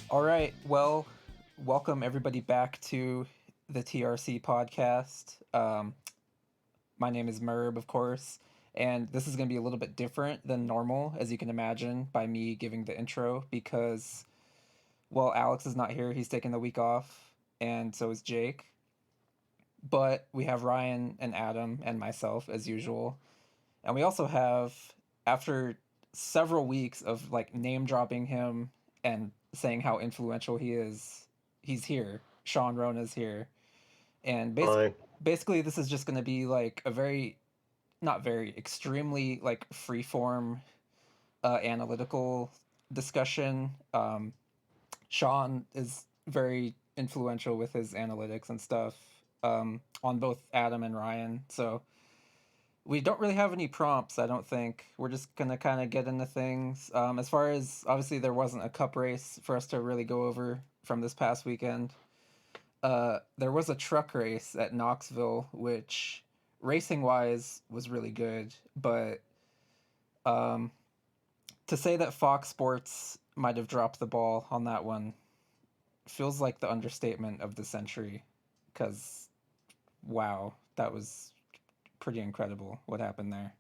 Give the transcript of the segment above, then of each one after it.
All right. Well, welcome everybody back to the TRC podcast. My name is Merb, of course, and this is going to be a little bit different than normal, as you can imagine, by me giving the intro because, well, Alex is not here. He's taking the week off, and so is Jake. But we have Ryan and Adam and myself, as usual. And we also have, after several weeks of like name dropping him and saying how influential he is, he's here. Sean Rona's here. And Hi. basically this is just going to be like a very, not very, extremely like freeform analytical discussion. Sean is very influential with his analytics and stuff on both Adam and Ryan. So we don't really have any prompts, I don't think. We're just gonna kind of get into things. As far as obviously there wasn't a cup race for us to really go over from this past weekend. There was a truck race at Knoxville, which racing wise was really good, but um, to say that Fox Sports might have dropped the ball on that one feels like the understatement of the century. Because wow, that was pretty incredible what happened there.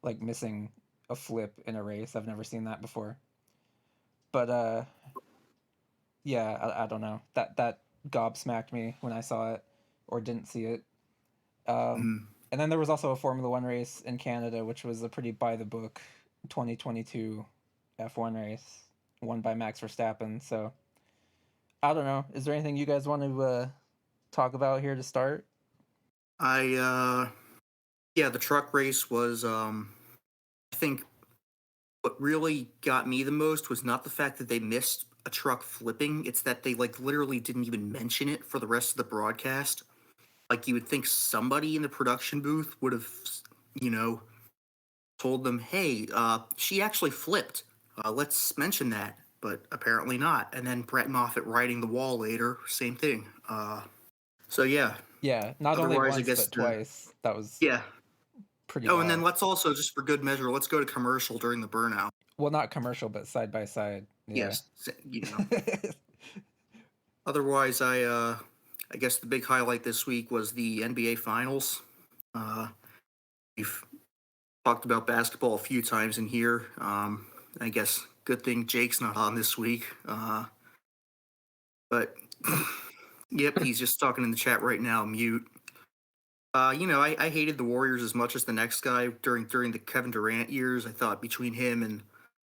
Like missing a flip in a race. I've never seen that before. But yeah, I don't know. That gobsmacked me when I saw it or didn't see it. Um, Mhm. and then there was also a Formula One race in Canada, which was a pretty by the book 2022 F1 race, won by Max Verstappen. So I don't know. Is there anything you guys want to talk about here to start? Yeah, the truck race was, I think what really got me the most was not the fact that they missed a truck flipping, it's that they, like, literally didn't even mention it for the rest of the broadcast. Like, you would think somebody in the production booth would have, you know, told them, hey, she actually flipped. Let's mention that. But apparently not. And then Brett Moffitt writing the wall later, same thing. So yeah. Yeah, not only Otherwise, I once guess but twice. That was yeah. pretty Oh, and then wild. let's also, just for good measure, let's go to commercial during the burnout. Well, not commercial, but side by side. Yeah. Yes, Otherwise, I guess the big highlight this week was the NBA Finals. Uh, we've talked about basketball a few times in here. I guess good thing Jake's not on this week. But yep, he's just talking in the chat right now. Mute. I hated the Warriors as much as the next guy during the Kevin Durant years. I thought between him and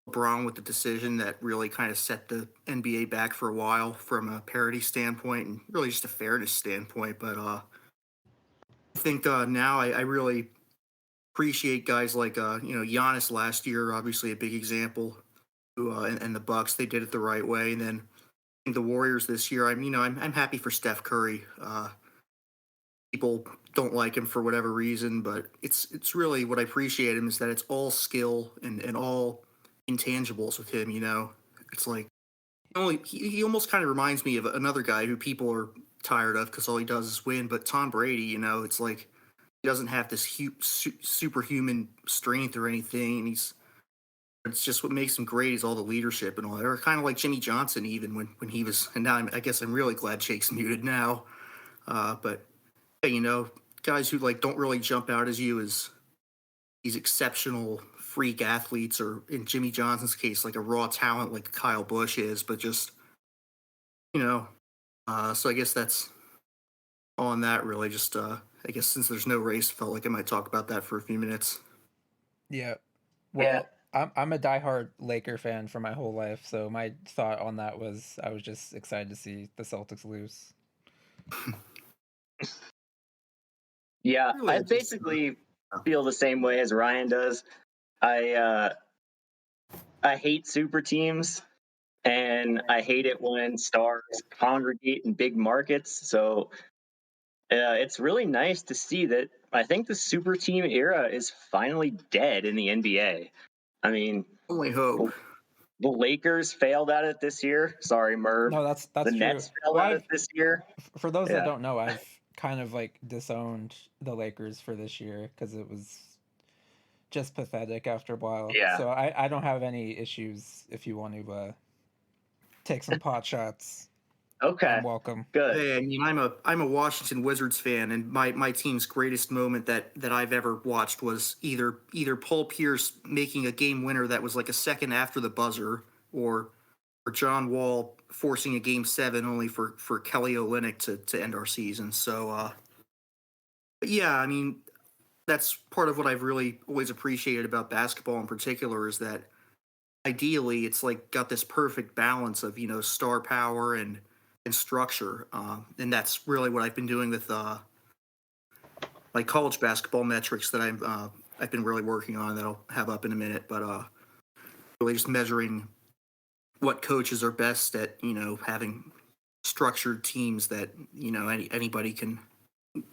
LeBron with the decision that really kind of set the NBA back for a while from a parity standpoint and really just a fairness standpoint. But I think now I really appreciate guys like Giannis last year, obviously a big example, who and the Bucks, they did it the right way. And then I think the Warriors this year, I'm happy for Steph Curry. People don't like him for whatever reason, but it's really what I appreciate him is that it's all skill and all intangibles with him. It's like he almost kind of reminds me of another guy who people are tired of because all he does is win. But Tom Brady, it's like he doesn't have this superhuman strength or anything, and it's just what makes him great is all the leadership and all that. Or kind of like Jimmy Johnson, even when he was. And now I guess I'm really glad Jake's muted now. But yeah, guys who like don't really jump out as you as these exceptional freak athletes, or in Jimmy Johnson's case, like a raw talent like Kyle Busch is, but just you know. So I guess that's on that really. Just I guess since there's no race, felt like I might talk about that for a few minutes. Yeah. Yeah. Well, I'm a diehard Laker fan for my whole life, so my thought on that was I was just excited to see the Celtics lose. Yeah, Really, I I just basically feel the same way as Ryan does. I I hate super teams, and I hate it when stars congregate in big markets. So it's really nice to see that. I think the super team era is finally dead in the NBA. I mean, only hope. the Lakers failed at it this year. Sorry, Merv. No, The that's true. Nets failed Well, at it this year. for those that Yeah. don't know, I've kind of like disowned the Lakers for this year because it was just pathetic after a while. Yeah. So I don't have any issues if you want to take some pot shots. Okay, I'm welcome. good. Hey, I mean, I'm a Washington Wizards fan, and my team's greatest moment that I've ever watched was either Paul Pierce making a game winner that was like a second after the buzzer, or John Wall forcing a game 7 only for Kelly Olynyk to end our season. So, but yeah, I mean, that's part of what I've really always appreciated about basketball in particular is that ideally it's like got this perfect balance of star power and structure, and that's really what I've been doing with like college basketball metrics that I've been really working on that I'll have up in a minute, but really just measuring what coaches are best at having structured teams that anybody can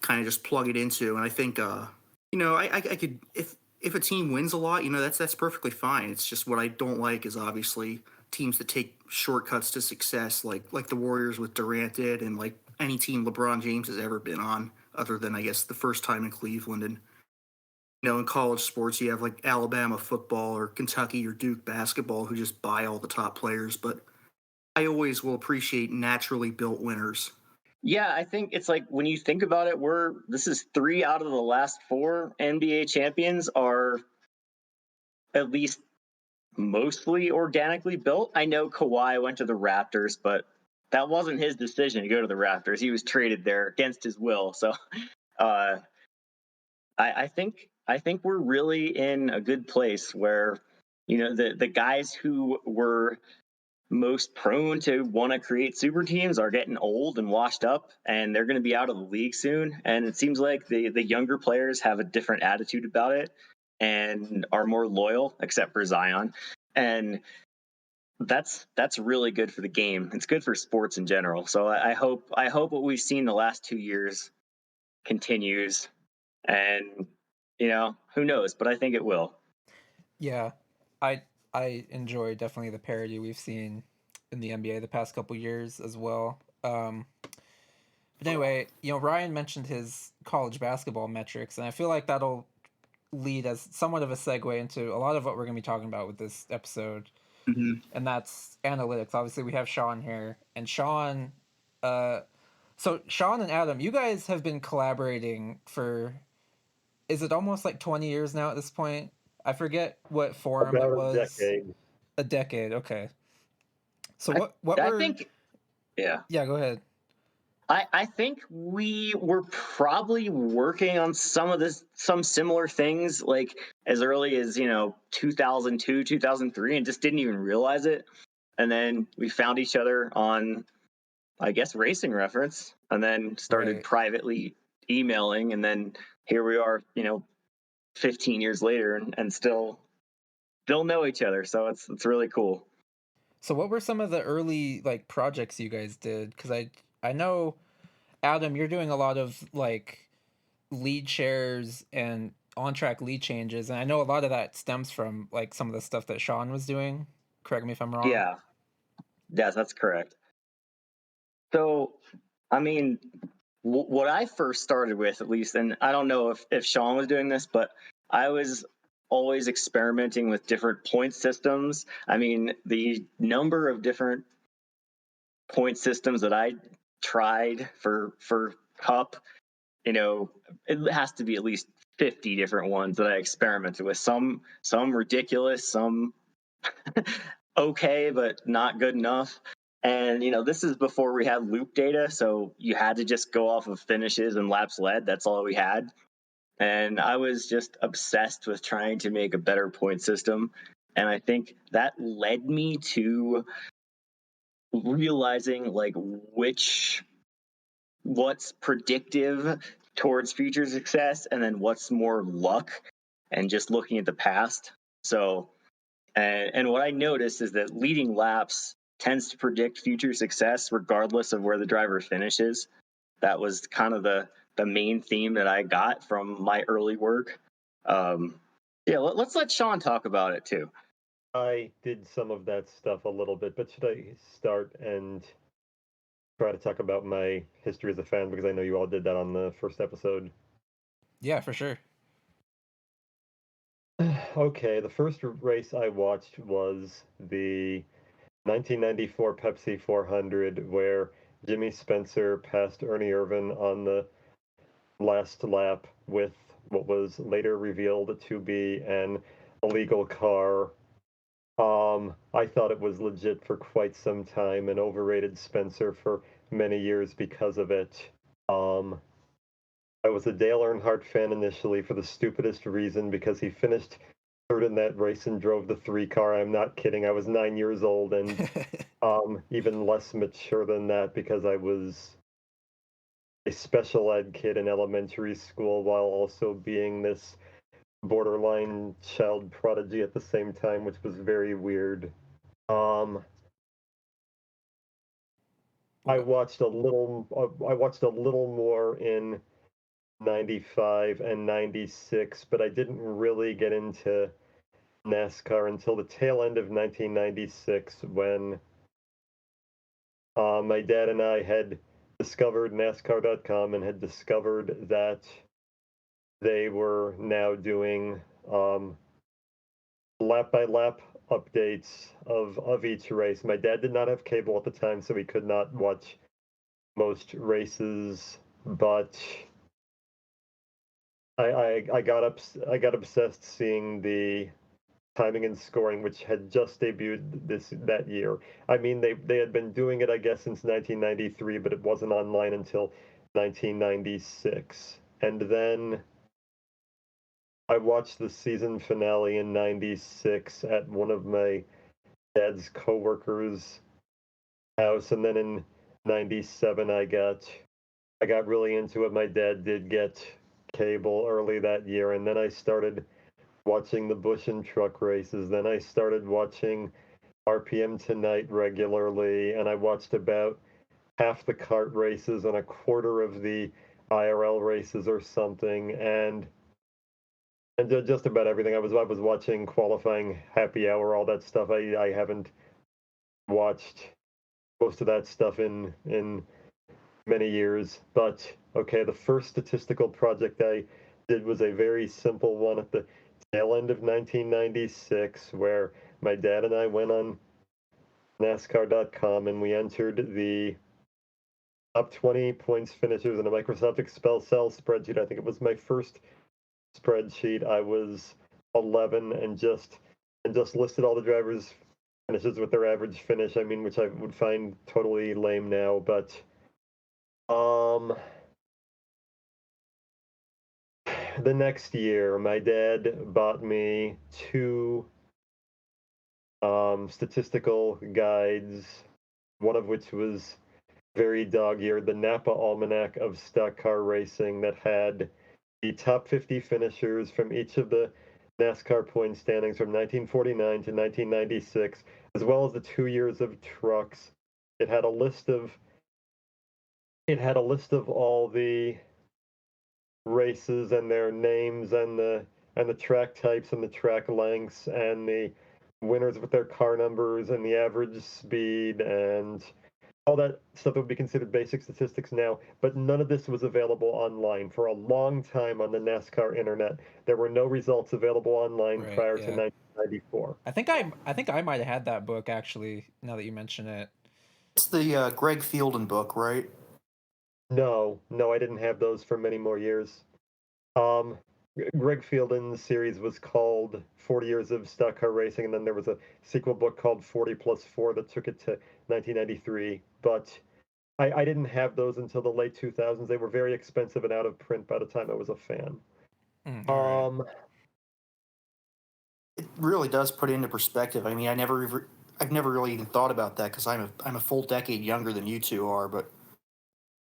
kind of just plug it into. And I think I could, if a team wins a lot, that's perfectly fine. It's just what I don't like is obviously teams that take shortcuts to success, like the Warriors with Durant did, and like any team LeBron James has ever been on, other than I guess the first time in Cleveland. And in college sports, you have like Alabama football or Kentucky or Duke basketball who just buy all the top players. But I always will appreciate naturally built winners. Yeah, I think it's like when you think about it, this is 3 out of the last 4 NBA champions are at least mostly organically built. I know Kawhi went to the Raptors, but that wasn't his decision to go to the Raptors. He was traded there against his will. So uh, I think we're really in a good place where the guys who were most prone to want to create super teams are getting old and washed up, and they're going to be out of the league soon. And it seems like the younger players have a different attitude about it and are more loyal, except for Zion. And that's really good for the game. It's good for sports in general. So I hope what we've seen the last 2 years continues. And who knows? But I think it will. Yeah, I enjoy definitely the parity we've seen in the NBA the past couple years as well. But anyway, Ryan mentioned his college basketball metrics, and I feel like that'll lead as somewhat of a segue into a lot of what we're going to be talking about with this episode, Mm-hmm. and that's analytics. Obviously, we have Sean here, and Sean, uh, so Sean and Adam, you guys have been collaborating for, is it almost like 20 years now at this point? I forget what forum it About a was. decade. A decade, okay. So I were think, yeah. Yeah, go ahead. I think we were probably working on some similar things like as early as 2002 2003 and just didn't even realize it, and then we found each other on, I guess, Racing Reference, and then started Right. privately emailing, and then here we are 15 years later, and still know each other, so it's really cool. So what were some of the early like projects you guys did? Because I know, Adam, you're doing a lot of like lead shares and on track lead changes, and I know a lot of that stems from like some of the stuff that Sean was doing. Correct me if I'm wrong. Yeah, yes, that's correct. So, I mean, what I first started with, at least, and I don't know if Sean was doing this, but I was always experimenting with different point systems. I mean, the number of different point systems that I tried for Cup, it has to be at least 50 different ones that I experimented with. Some ridiculous, some okay, but not good enough. And this is before we had loop data, so you had to just go off of finishes and laps led. That's all we had. And I was just obsessed with trying to make a better point system. And I think that led me to realizing like what's predictive towards future success and then what's more luck and just looking at the past. So and what I noticed is that leading laps tends to predict future success regardless of where the driver finishes. That was kind of the main theme that I got from my early work. Yeah, let's let Sean talk about it too. I did some of that stuff a little bit, but should I start and try to talk about my history as a fan, because I know you all did that on the first episode? Yeah, for sure. Okay, the first race I watched was the 1994 Pepsi 400, where Jimmy Spencer passed Ernie Irvan on the last lap with what was later revealed to be an illegal car. I thought it was legit for quite some time and overrated Spencer for many years because of it. I was a Dale Earnhardt fan initially for the stupidest reason because he finished third in that race and drove the 3 car. I'm not kidding. I was 9 years old and even less mature than that because I was a special ed kid in elementary school while also being this borderline child prodigy at the same time, which was very weird. I watched a little more in 95 and 96, but I didn't really get into NASCAR until the tail end of 1996 when my dad and I had discovered NASCAR.com and had discovered that they were now doing lap by lap updates of each race. My dad did not have cable at the time, so he could not watch most races, but I got obsessed seeing the timing and scoring, which had just debuted that year. I mean, they had been doing it, I guess, since 1993, but it wasn't online until 1996. And then I watched the season finale in 96 at one of my dad's coworkers' house, and then in 97 I got really into it. My dad did get cable early that year, and then I started watching the Busch and truck races. Then I started watching RPM Tonight regularly, and I watched about half the kart races and a quarter of the IRL races or something, and just about everything. I was watching qualifying, happy hour, all that stuff. I haven't watched most of that stuff in many years. But okay, the first statistical project I did was a very simple one at the tail end of 1996, where my dad and I went on NASCAR.com and we entered the top 20 points finishers in a Microsoft Excel spreadsheet. I think it was my first spreadsheet. I was 11 and just listed all the drivers' finishes with their average finish. I mean, which I would find totally lame now, but the next year, my dad bought me 2 statistical guides, one of which was very dog-eared, the Napa Almanac of Stock Car Racing, that had the top 50 finishers from each of the NASCAR point standings from 1949 to 1996, as well as the 2 years of trucks. It had a list of all the races and their names and the track types and the track lengths and the winners with their car numbers and the average speed and all that stuff that would be considered basic statistics now, but none of this was available online for a long time on the NASCAR internet. There were no results available online Right, prior to yeah. 1994. I think I might have had that book actually. Now that you mention it, It's the Greg Fielden book, right? No, I didn't have those for many more years. Greg Fielden's series was called 40 Years of Stock Car Racing, and then there was a sequel book called 40 Plus 4 that took it to 1993. But I didn't have those until the late 2000s. They were very expensive and out of print by the time I was a fan. all right. It really does put it into perspective. I mean, I've never really even thought about that because I'm a full decade younger than you two are, but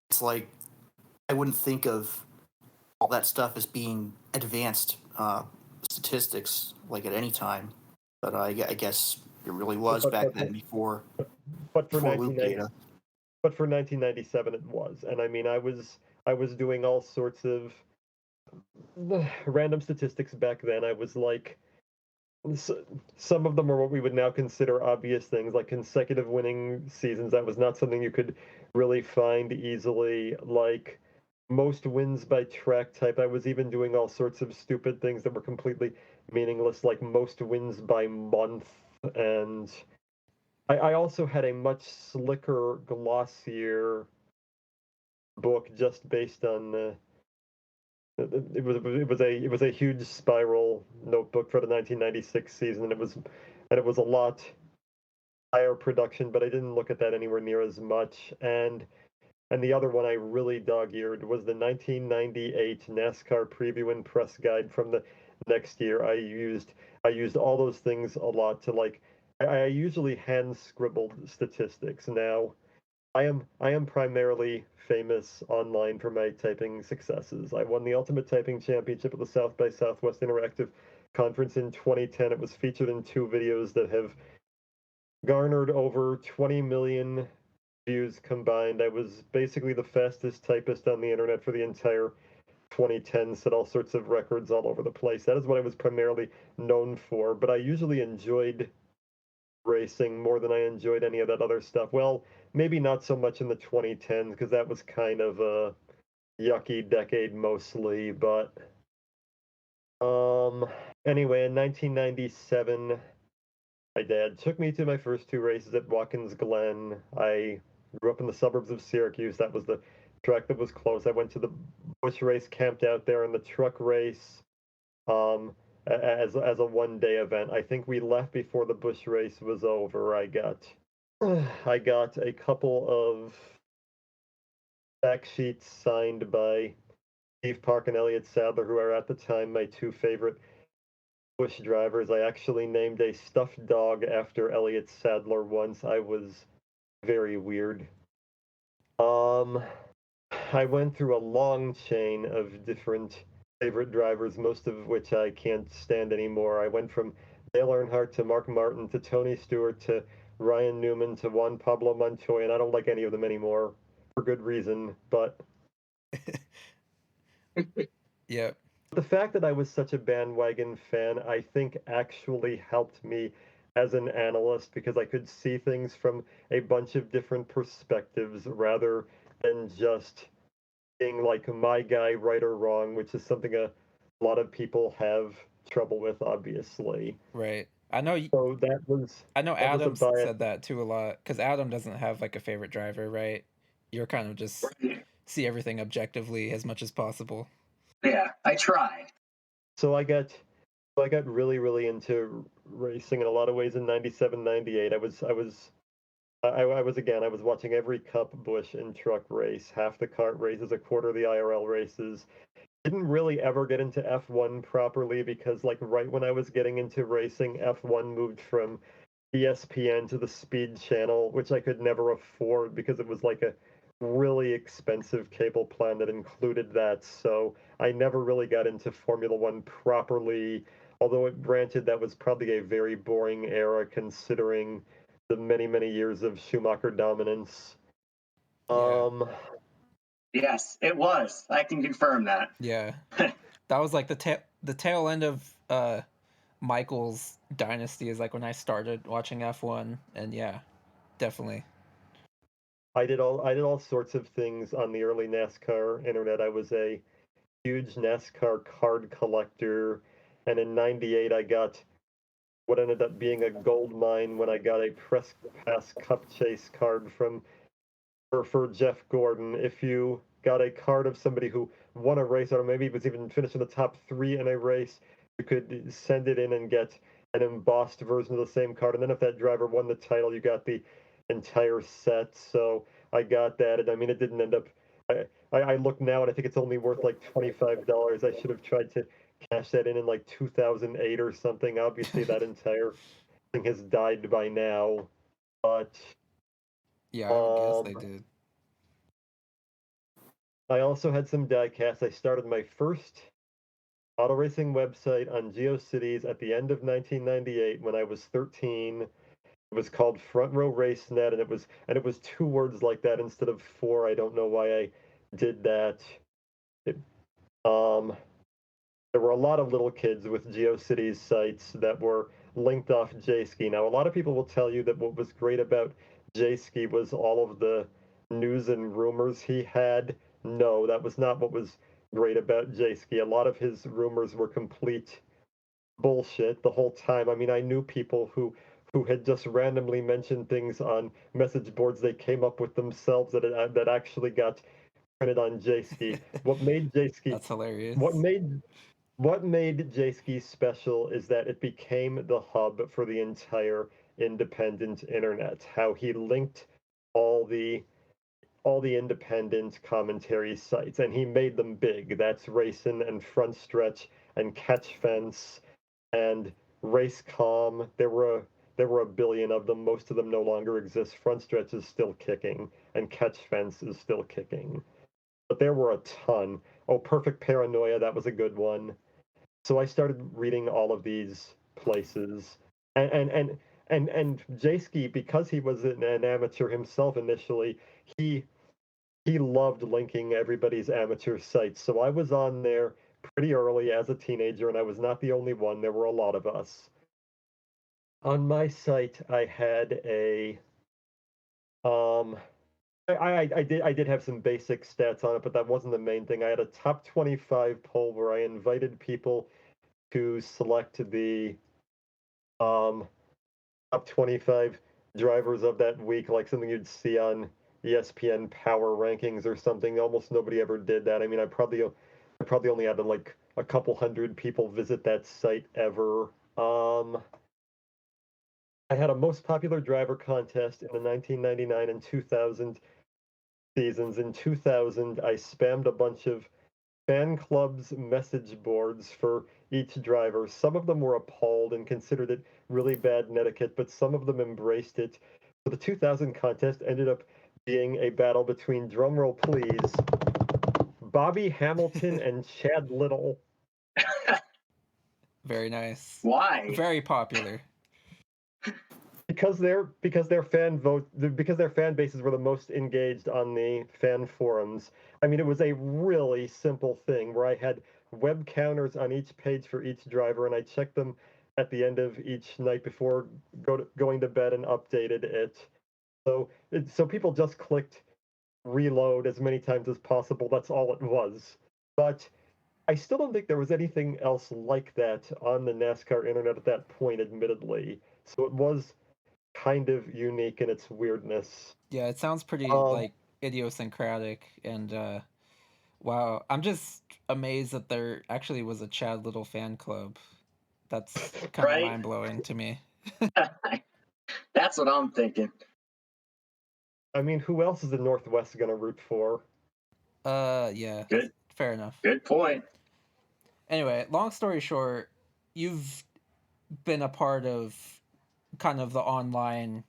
it's like I wouldn't think of all that stuff as being advanced statistics like at any time. But I guess it really was But back but then before but for loop 1990, data. but for 1997 it was, and I mean I was doing all sorts of random statistics back then. I was like, some of them are what we would now consider obvious things, like consecutive winning seasons. That was not something you could really find easily. Like most wins by track type. I was even doing all sorts of stupid things that were completely meaningless, like most wins by month and I also had a much slicker, glossier book just based on it was a huge spiral notebook for the 1996 season, and it was a lot higher production, but I didn't look at that anywhere near as much. And the other one I really dog-eared was the 1998 NASCAR preview and press guide from the next year. I used all those things a lot to like. I usually hand scribbled statistics. Now I am primarily famous online for my typing successes. I won the Ultimate Typing Championship at the South by Southwest Interactive Conference in 2010. It was featured in 2 videos that have garnered over 20 million views combined. I was basically the fastest typist on the internet for the entire 2010, set all sorts of records all over the place. That is what I was primarily known for, but I usually enjoyed racing more than I enjoyed any of that other stuff. Well, maybe not so much in the 2010s because that was kind of a yucky decade mostly, but anyway, in 1997 my dad took me to my first 2 races at Watkins Glen. I grew up in the suburbs of Syracuse. That was the track that was close. I went to the Busch race, camped out there in the truck race as a 1-day event. I think we left before the Busch race was over. I got a couple of fact sheets signed by Steve Park and Elliott Sadler, who are at the time my 2 favorite Busch drivers. I actually named a stuffed dog after Elliott Sadler once. I was very weird. I went through a long chain of different favorite drivers, most of which I can't stand anymore. I went from Dale Earnhardt to Mark Martin to Tony Stewart to Ryan Newman to Juan Pablo Montoya, and I don't like any of them anymore for good reason. But Yep. the fact that I was such a bandwagon fan, I think actually helped me as an analyst because I could see things from a bunch of different perspectives rather than just being like my guy, right or wrong, which is something a lot of people have trouble with, obviously. Right. So I know that was a Adam bias. said that too a lot because Adam doesn't have like a favorite driver, right? You're kind of just Right. see everything objectively as much as possible. Yeah, I try. So I got really, really into racing in a lot of ways in 97, 98. I was watching every Cup, Busch, and truck race, half the kart races, a quarter of the IRL races. Didn't really ever get into F1 properly because, like, right when I was getting into racing, F1 moved from ESPN to the Speed Channel, which I could never afford because it was like a really expensive cable plan that included that. So I never really got into Formula One properly. Although, granted, that was probably a very boring era considering the many, many years of Schumacher dominance. Yeah. Yes, it was. I can confirm that. Yeah. That was like the tail end of Michael's dynasty is like when I started watching F1, and yeah, definitely. I did all sorts of things on the early NASCAR internet. I was a huge NASCAR card collector, and in '98 I got what ended up being a gold mine when I got a press pass Cup Chase card for Jeff Gordon. If you got a card of somebody who won a race or maybe was even finished in the top 3 in a race, you could send it in and get an embossed version of the same card. And then if that driver won the title, you got the entire set. So I got that, and I mean, it didn't end up. I look now and I think it's only worth like $25. I should have tried to cash that in like 2008 or something. Obviously, that entire thing has died by now. But Yeah, I would guess they um, did. I also had some diecasts. I started my first auto racing website on GeoCities at the end of 1998 when I was 13. It was called Front Row Race Net, and it was 2 words like that instead of 4. I don't know why I did that. It, um, there were a lot of little kids with GeoCities sites that were linked off JSki. Now, a lot of people will tell you that what was great about JSki was all of the news and rumors he had. No, that was not what was great about JSki. A lot of his rumors were complete bullshit the whole time. I mean, I knew people who had just randomly mentioned things on message boards they came up with themselves that actually got printed on J-Ski. What made J-Ski That's hilarious. what made J-Ski special is that it became the hub for the entire independent internet. How he linked all the independent commentary sites, and he made them big. That's Racing and Front Stretch and Catch Fence and Racecom. There were a billion of them. Most of them no longer exist. Front Stretch is still kicking, and Catch Fence is still kicking. But there were a ton. Oh, Perfect Paranoia, that was a good one. So I started reading all of these places, and Jayski, because he was an amateur himself initially, he he loved linking everybody's amateur sites. So I was on there pretty early as a teenager, and I was not the only one. There were a lot of us. On my site, I had a um, I did have some basic stats on it, but that wasn't the main thing. I had a top 25 poll where I invited people to select the um, top 25 drivers of that week, like something you'd see on ESPN Power Rankings or something. Almost nobody ever did that. I mean, I probably only had like a couple hundred people visit that site ever. I had a most popular driver contest in the 1999 and 2000 seasons. In 2000, I spammed a bunch of fan clubs' message boards for each driver. Some of them were appalled and considered it really bad etiquette, but some of them embraced it. So the 2000 contest ended up being a battle between, drumroll please, Bobby Hamilton and Chad Little. Very nice. Why? Very popular. Because their fan bases were the most engaged on the fan forums. I mean, it was a really simple thing where I had web counters on each page for each driver, and I checked them at the end of each night before going to bed and updated it. So people just clicked reload as many times as possible. That's all it was. But I still don't think there was anything else like that on the NASCAR internet at that point, admittedly. So it was kind of unique in its weirdness. Yeah, it sounds pretty Um, like idiosyncratic and wow, I'm just amazed that there actually was a Chad Little fan club. That's kind of Right? mind-blowing to me. That's what I'm thinking. I mean, who else is the Northwest going to root for? Yeah. Good. Fair enough. Good point. Anyway, long story short, you've been a part of kind of the online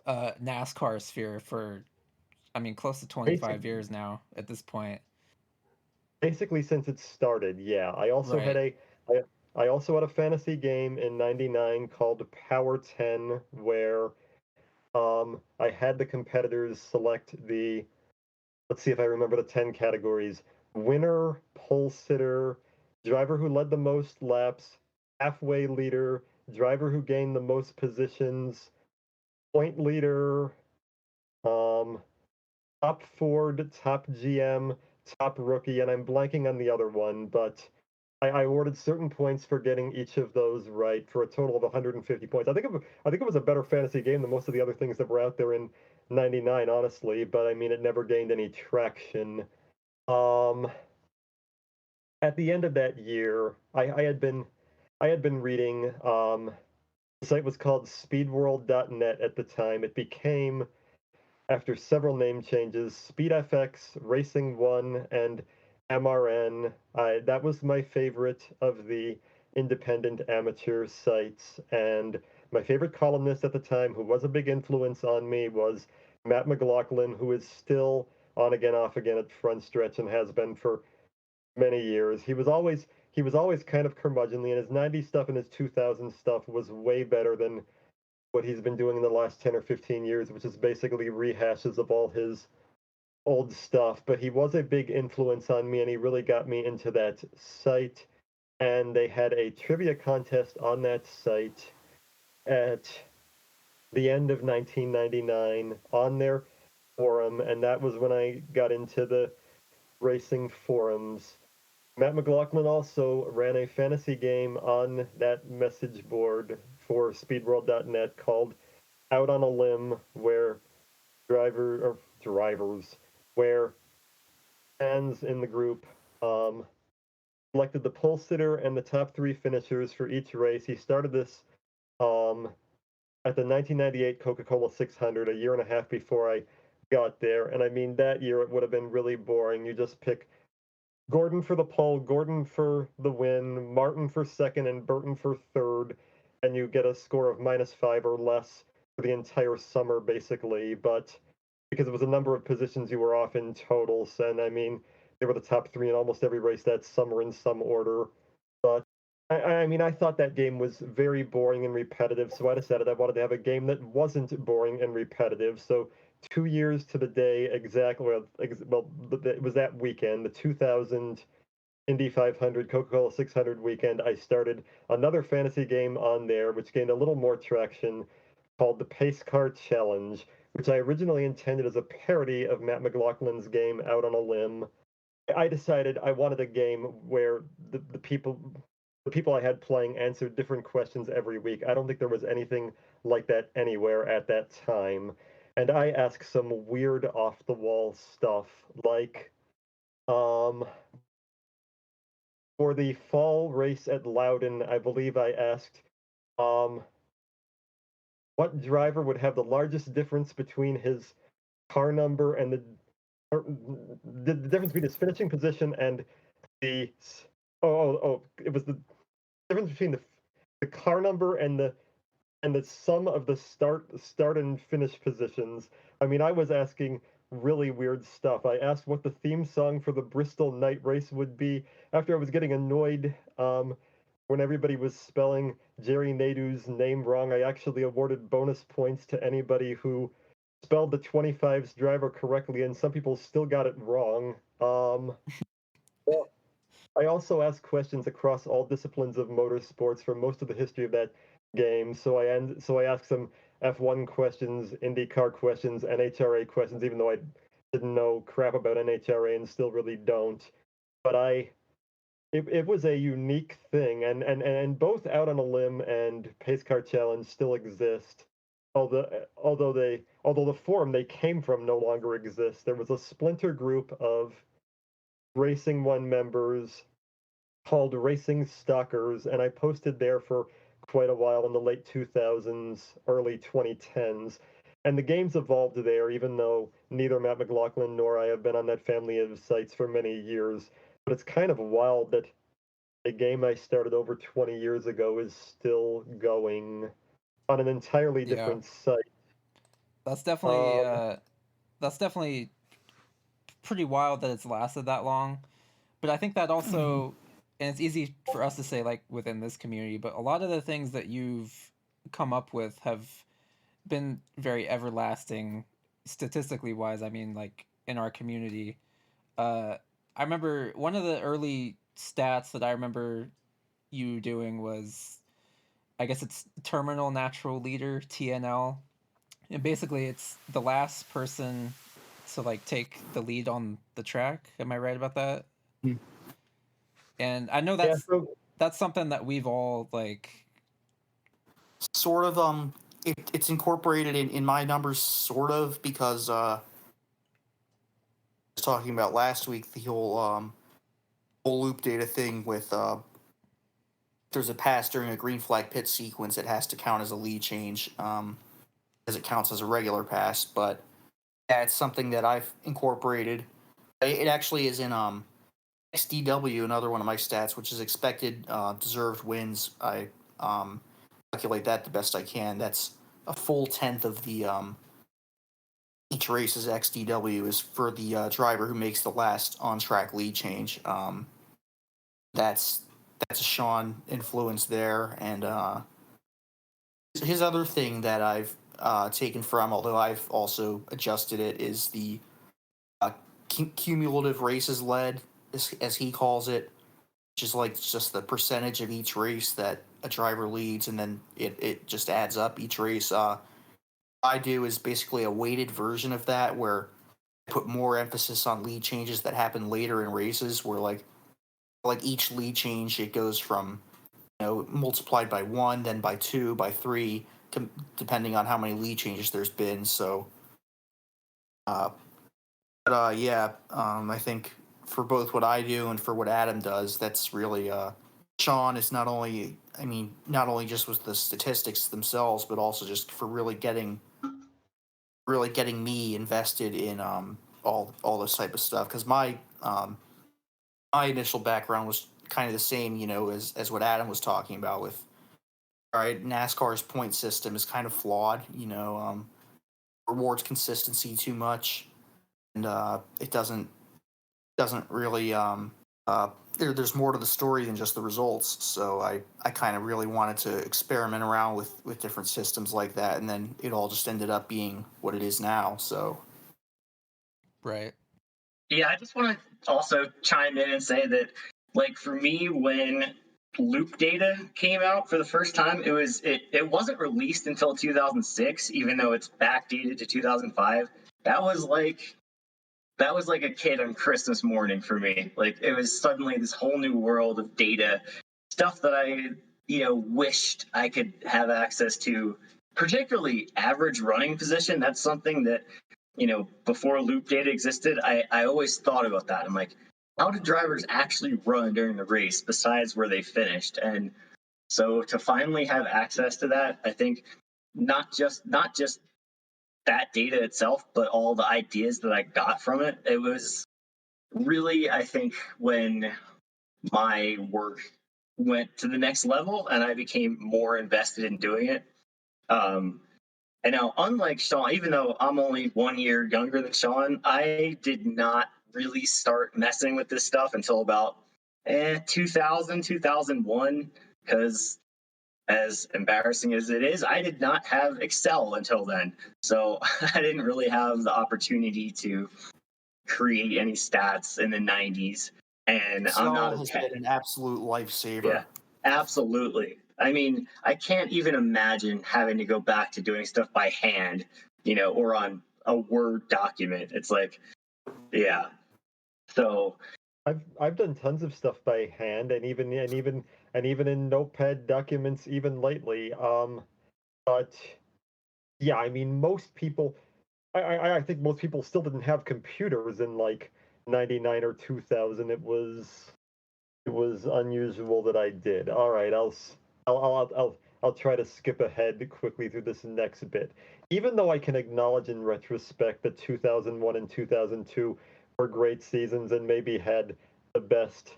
NASCAR sphere for, I mean, close to 25 Basically, years now at this point. basically since it started, yeah. Right. I also had a fantasy game in '99 called Power 10, where I had the competitors select the, let's see if I remember the 10 categories: winner, pole sitter, driver who led the most laps, halfway leader, driver who gained the most positions, point leader, um, top Ford, top GM, top rookie, and I'm blanking on the other one, but I awarded certain points for getting each of those right for a total of 150 points. I think it was a better fantasy game than most of the other things that were out there in '99, honestly. But I mean, it never gained any traction. Um, at the end of that year, I had been reading. The site was called SpeedWorld.net at the time. It became, after several name changes, SpeedFX, Racing One, and MRN. That was my favorite of the independent amateur sites. And my favorite columnist at the time, who was a big influence on me, was Matt McLaughlin, who is still on again, off again at Front Stretch and has been for many years. He was always kind of curmudgeonly, and his '90s stuff and his 2000 stuff was way better than what he's been doing in the last 10 or 15 years, which is basically rehashes of all his old stuff. But he was a big influence on me, and he really got me into that site. And they had a trivia contest on that site at the end of 1999 on their forum, and that was when I got into the racing forums. Matt McLaughlin also ran a fantasy game on that message board for speedworld.net called Out on a Limb, where where fans in the group selected the pole sitter and the top 3 finishers for each race. He started this at the 1998 Coca-Cola 600, a year and a half before I got there. And I mean, that year it would have been really boring. You just pick Gordon for the pole, Gordon for the win, Martin for second, and Burton for third, and you get a score of -5 or less for the entire summer, basically. But because it was a number of positions you were off in total, and I mean, they were the top 3 in almost every race that summer in some order. But I mean, I thought that game was very boring and repetitive, so I decided I wanted to have a game that wasn't boring and repetitive. So 2 years to the day exactly, well, it was that weekend, the 2000 Indy 500 Coca-Cola 600 weekend, I started another fantasy game on there, which gained a little more traction, called the Pace Car Challenge, which I originally intended as a parody of Matt McLaughlin's game Out on a Limb. I decided I wanted a game where the people I had playing answered different questions every week. I don't think there was anything like that anywhere at that time. And I asked some weird off the wall stuff like for the fall race at Loudon, I believe I asked what driver would have the largest difference between his car number and the difference between his finishing position and the it was the difference between the car number and the sum of the start and finish positions. I mean, I was asking really weird stuff. I asked what the theme song for the Bristol night race would be. After I was getting annoyed when everybody was spelling Jerry Nadeau's name wrong, I actually awarded bonus points to anybody who spelled the 25's driver correctly, and some people still got it wrong. Well, I also asked questions across all disciplines of motorsports for most of the history of that game. So I asked some F1 questions, IndyCar questions, NHRA questions, even though I didn't know crap about NHRA and still really don't. But it was a unique thing, and both Out on a Limb and Pace Car Challenge still exist. Although the forum they came from no longer exists. There was a splinter group of Racing One members called Racing Stalkers, and I posted there for quite a while in the late 2000s, early 2010s. And the game's evolved there, even though neither Matt McLaughlin nor I have been on that family of sites for many years. But it's kind of wild that a game I started over 20 years ago is still going on an entirely Yeah. different site. That's definitely pretty wild that it's lasted that long. But I think that also, and it's easy for us to say like within this community, but a lot of the things that you've come up with have been very everlasting statistically wise. I mean, like in our community, I remember one of the early stats that I remember you doing was, I guess it's terminal natural leader, TNL, and basically it's the last person to like take the lead on the track. Am I right about that? Hmm. And I know Yeah, that's something that we've all like. Sort of, it's incorporated in my numbers, sort of, because I was talking about last week the whole loop data thing with there's a pass during a green flag pit sequence, it has to count as a lead change, as it counts as a regular pass. But yeah, it's something that I've incorporated. It actually is in XDW, another one of my stats, which is expected deserved wins. I calculate that the best I can. That's a full tenth of the each race's XDW is for the driver who makes the last on-track lead change. That's a Sean influence there, and his other thing that I've taken from, although I've also adjusted it, is the cumulative races led, as he calls it, which is like just the percentage of each race that a driver leads, and then it just adds up each race. I do is basically a weighted version of that, where I put more emphasis on lead changes that happen later in races, where like each lead change, it goes from multiplied by 1, then by 2, by 3, depending on how many lead changes there's been. So, I think for both what I do and for what Adam does, that's really Sean is not only just with the statistics themselves, but also just for really getting me invested in all this type of stuff. Because my initial background was kind of the same, as what Adam was talking about with. All right, NASCAR's point system is kind of flawed. Rewards consistency too much, and it doesn't really. There's more to the story than just the results. So I kind of really wanted to experiment around with different systems like that, and then it all just ended up being what it is now. So. Right. Yeah, I just want to also chime in and say that, like, for me, when loop data came out for the first time, it wasn't released until 2006, even though it's backdated to 2005. That was like a kid on Christmas morning for me. Like, it was suddenly this whole new world of data, stuff that I wished I could have access to, particularly average running position. That's something that before loop data existed, I always thought about that. I'm like, how did drivers actually run during the race besides where they finished? And so to finally have access to that, I think not just that data itself, but all the ideas that I got from it, it was really, I think, when my work went to the next level and I became more invested in doing it. And now, unlike Sean, even though I'm only 1 year younger than Sean, I did not really start messing with this stuff until about 2000, 2001, because as embarrassing as it is, I did not have Excel until then. So I didn't really have the opportunity to create any stats in the 90s. And I'm not Excel has been an absolute lifesaver. Yeah, absolutely. I mean, I can't even imagine having to go back to doing stuff by hand, or on a Word document. It's like, yeah. So I've done tons of stuff by hand, and even in Notepad documents even lately. But yeah, I mean, most people, I think most people still didn't have computers in like '99 or 2000. It was unusual that I did. All right, I'll try to skip ahead quickly through this next bit. Even though I can acknowledge in retrospect that 2001 and 2002 were great seasons and maybe had the best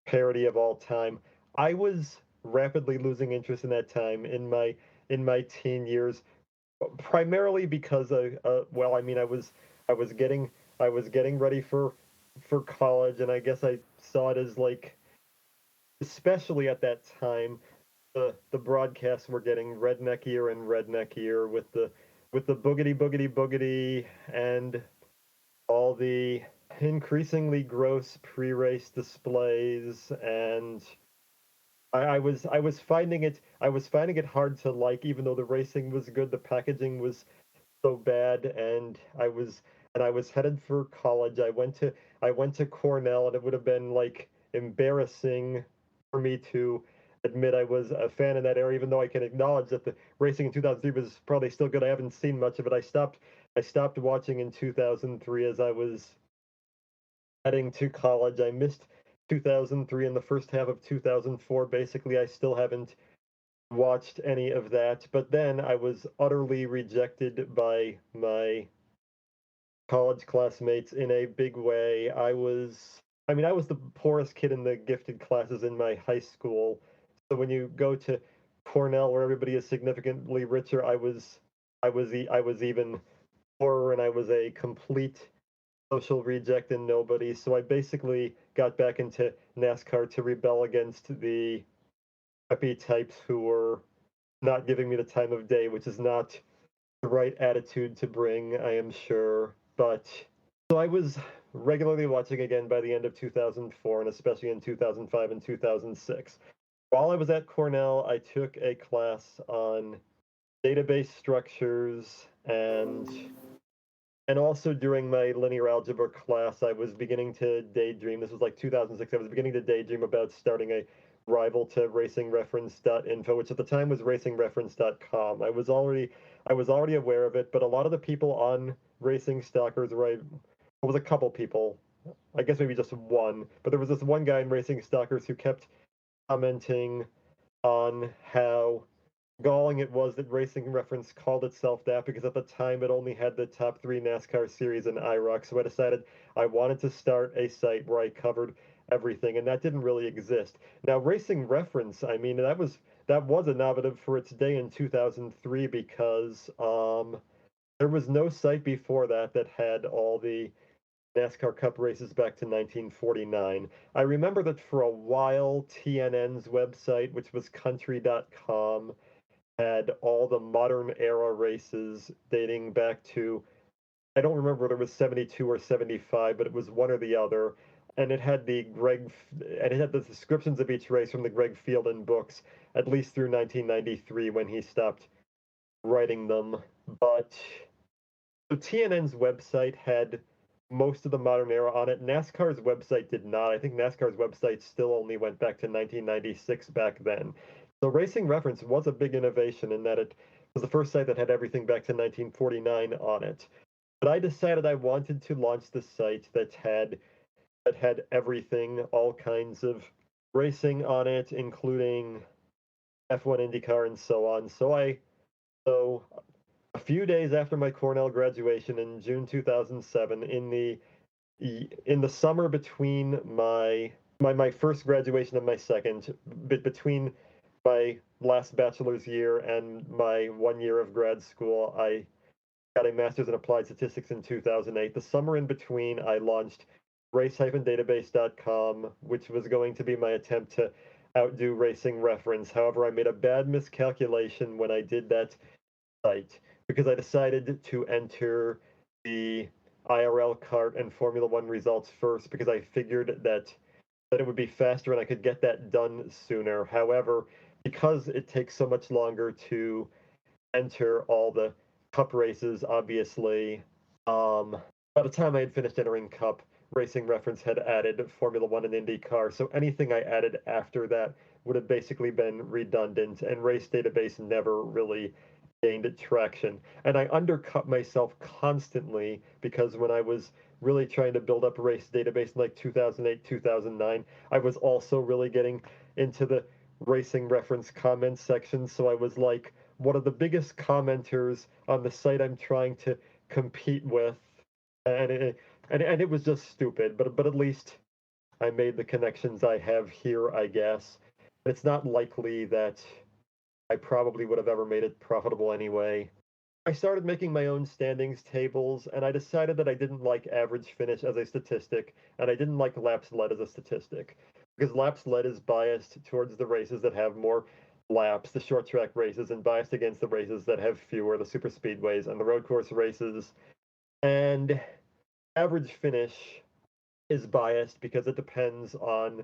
parity of all time, I was rapidly losing interest in that time in my teen years, primarily because well, I mean, I was getting ready for college, and I guess I saw it as like, especially at that time, the broadcasts were getting redneckier and redneckier with the boogity boogity boogity and all the increasingly gross pre-race displays, and I was finding it hard to like, even though the racing was good, the packaging was so bad, and I was headed for college. I went to Cornell, and it would have been like embarrassing for me to admit I was a fan in that area, even though I can acknowledge that the racing in 2003 was probably still good. I haven't seen much of it. I stopped watching in 2003 as I was heading to college. I missed 2003 and the first half of 2004. Basically, I still haven't watched any of that. But then I was utterly rejected by my college classmates in a big way. I was the poorest kid in the gifted classes in my high school. So when you go to Cornell, where everybody is significantly richer, I was even poorer, and I was a complete social reject and nobody. So I basically got back into NASCAR to rebel against the preppy types who were not giving me the time of day, which is not the right attitude to bring, I am sure. But so I was regularly watching again by the end of 2004, and especially in 2005 and 2006. While I was at Cornell, I took a class on database structures, and also during my linear algebra class, I was beginning to daydream. This was like 2006. I was beginning to daydream about starting a rival to racingreference.info, which at the time was racingreference.com. I was already aware of it, but a lot of the people on Racing Stalkers, it was a couple people, I guess maybe just one, but there was this one guy in Racing Stalkers who kept commenting on how galling it was that Racing Reference called itself that, because at the time it only had the top 3 NASCAR series in IROC. So I decided I wanted to start a site where I covered everything, and that didn't really exist. Now, Racing Reference, I mean, that was innovative for its day in 2003, because there was no site before that that had all the NASCAR Cup races back to 1949. I remember that for a while, TNN's website, which was country.com, had all the modern era races dating back to, I don't remember whether it was 72 or 75, but it was one or the other. And it had the descriptions of each race from the Greg Fieldin books, at least through 1993 when he stopped writing them. But so TNN's website had most of the modern era on it. NASCAR's website did not. I think NASCAR's website still only went back to 1996 back then. So Racing Reference was a big innovation in that it was the first site that had everything back to 1949 on it. But I decided I wanted to launch the site that had everything, all kinds of racing on it, including F1, IndyCar, and so on. So a few days after my Cornell graduation in June 2007, in the summer between my first graduation and my second, between my last bachelor's year and my 1 year of grad school, I got a master's in applied statistics in 2008. The summer in between, I launched race-database.com, which was going to be my attempt to outdo Racing Reference. However, I made a bad miscalculation when I did that site, because I decided to enter the IRL kart and Formula One results first, because I figured that it would be faster and I could get that done sooner. However, because it takes so much longer to enter all the Cup races, obviously, by the time I had finished entering Cup, Racing Reference had added Formula One and IndyCar, so anything I added after that would have basically been redundant, and Race Database never really gained traction. And I undercut myself constantly, because when I was really trying to build up a Race Database in like 2008, 2009, I was also really getting into the Racing Reference comments section. So I was like one of the biggest commenters on the site I'm trying to compete with. And it was just stupid, but at least I made the connections I have here, I guess. It's not likely that I probably would have ever made it profitable anyway. I started making my own standings tables, and I decided that I didn't like average finish as a statistic, and I didn't like laps led as a statistic, because laps led is biased towards the races that have more laps, the short track races, and biased against the races that have fewer, the super speedways and the road course races. And average finish is biased because it depends on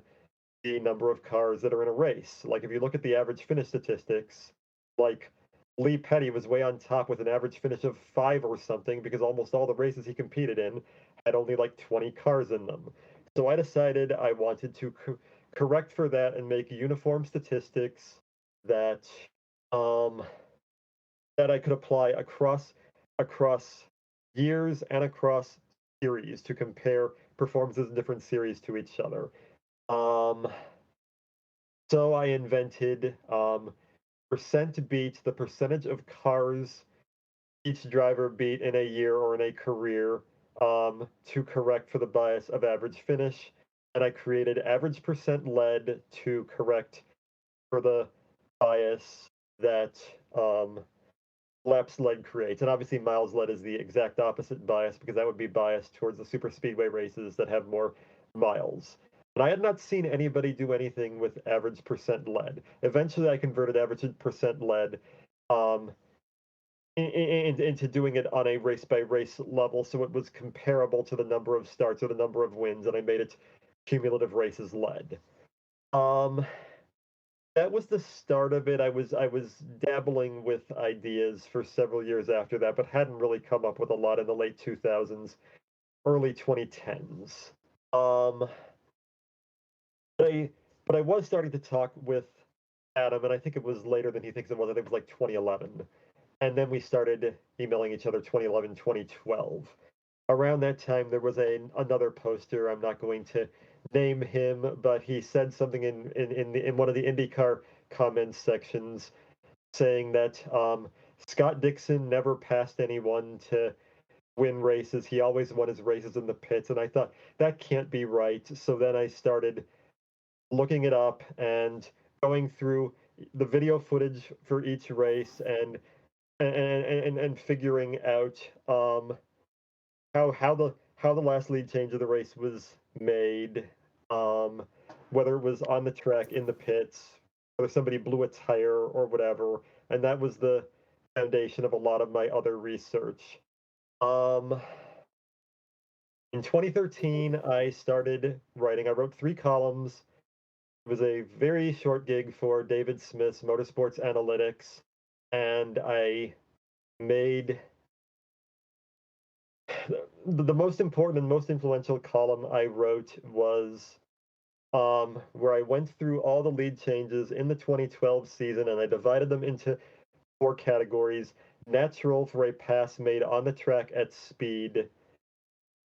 the number of cars that are in a race. Like if you look at the average finish statistics, like Lee Petty was way on top with an average finish of 5 or something, because almost all the races he competed in had only like 20 cars in them. So I decided I wanted to correct for that and make uniform statistics that that I could apply across years and across series to compare performances in different series to each other. So I invented percent beat, the percentage of cars each driver beat in a year or in a career, to correct for the bias of average finish. And I created average percent led to correct for the bias that laps led creates. And obviously miles led is the exact opposite bias, because that would be biased towards the super speedway races that have more miles. But I had not seen anybody do anything with average percent led. Eventually I converted average percent led into doing it on a race by race level, so it was comparable to the number of starts or the number of wins, and I made it cumulative races led. That was the start of it. I was dabbling with ideas for several years after that, but hadn't really come up with a lot in the late 2000s, early 2010s. But I was starting to talk with Adam, and I think it was later than he thinks it was. I think it was like 2011. And then we started emailing each other 2011, 2012. Around that time, there was another poster. I'm not going to name him, but he said something in one of the IndyCar comments sections saying that Scott Dixon never passed anyone to win races. He always won his races in the pits. And I thought, that can't be right. So then I started looking it up and going through the video footage for each race and figuring out how the last lead change of the race was made, whether it was on the track, in the pits, whether somebody blew a tire or whatever, and that was the foundation of a lot of my other research. In 2013, I started writing. I wrote 3 columns. It was a very short gig for David Smith's Motorsports Analytics, and I made the most important and most influential column I wrote was where I went through all the lead changes in the 2012 season, and I divided them into 4 categories: natural for a pass made on the track at speed,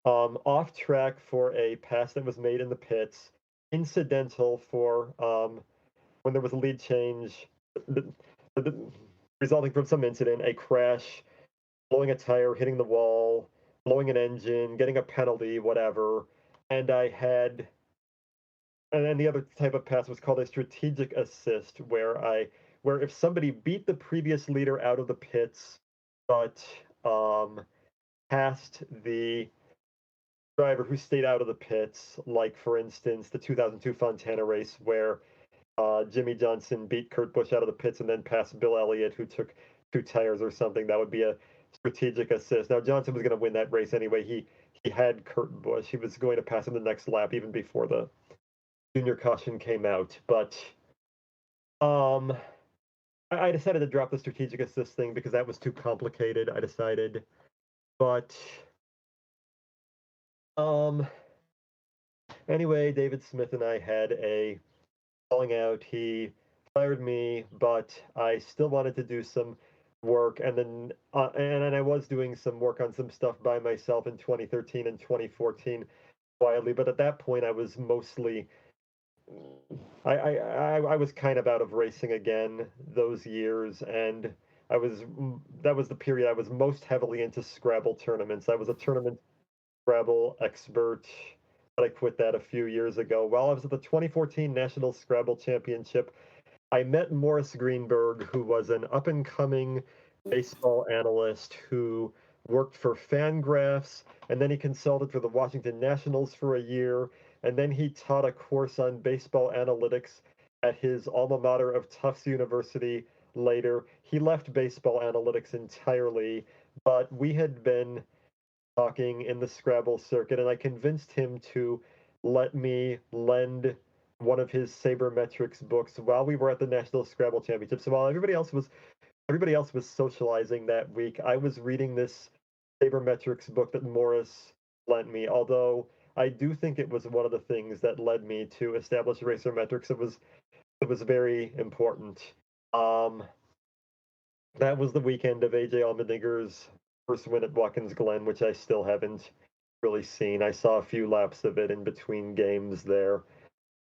off track for a pass that was made in the pits, incidental for when there was a lead change the, the, resulting from some incident, a crash, blowing a tire, hitting the wall, blowing an engine, getting a penalty, whatever. And I had, and then the other type of pass was called a strategic assist, where if somebody beat the previous leader out of the pits, but passed the driver who stayed out of the pits, like for instance the 2002 Fontana race where Jimmy Johnson beat Kurt Busch out of the pits and then passed Bill Elliott, who took 2 tires or something. That would be a strategic assist. Now Johnson was going to win that race anyway. He had Kurt Busch. He was going to pass him the next lap, even before the junior caution came out. But um, I decided to drop the strategic assist thing because that was too complicated. I decided, but um, anyway, David Smith and I had a falling out. He fired me, but I still wanted to do some work, and then and I was doing some work on some stuff by myself in 2013 and 2014 quietly. But at that point, I was mostly I was kind of out of racing again those years, and that was the period I was most heavily into Scrabble tournaments. I was a tournament Scrabble expert, but I quit that a few years ago. While I was at the 2014 National Scrabble Championship, I met Morris Greenberg, who was an up and coming baseball analyst who worked for Fangraphs, and then he consulted for the Washington Nationals for a year, and then he taught a course on baseball analytics at his alma mater of Tufts University later. He left baseball analytics entirely, but we had been talking in the Scrabble circuit, and I convinced him to let me lend one of his sabermetrics books while we were at the National Scrabble Championship. So while everybody else was socializing that week, I was reading this sabermetrics book that Morris lent me. Although I do think it was one of the things that led me to establish racermetrics. It was very important. Um, that was the weekend of AJ Allmendinger's first win at Watkins Glen, which I still haven't really seen. I saw a few laps of it in between games there.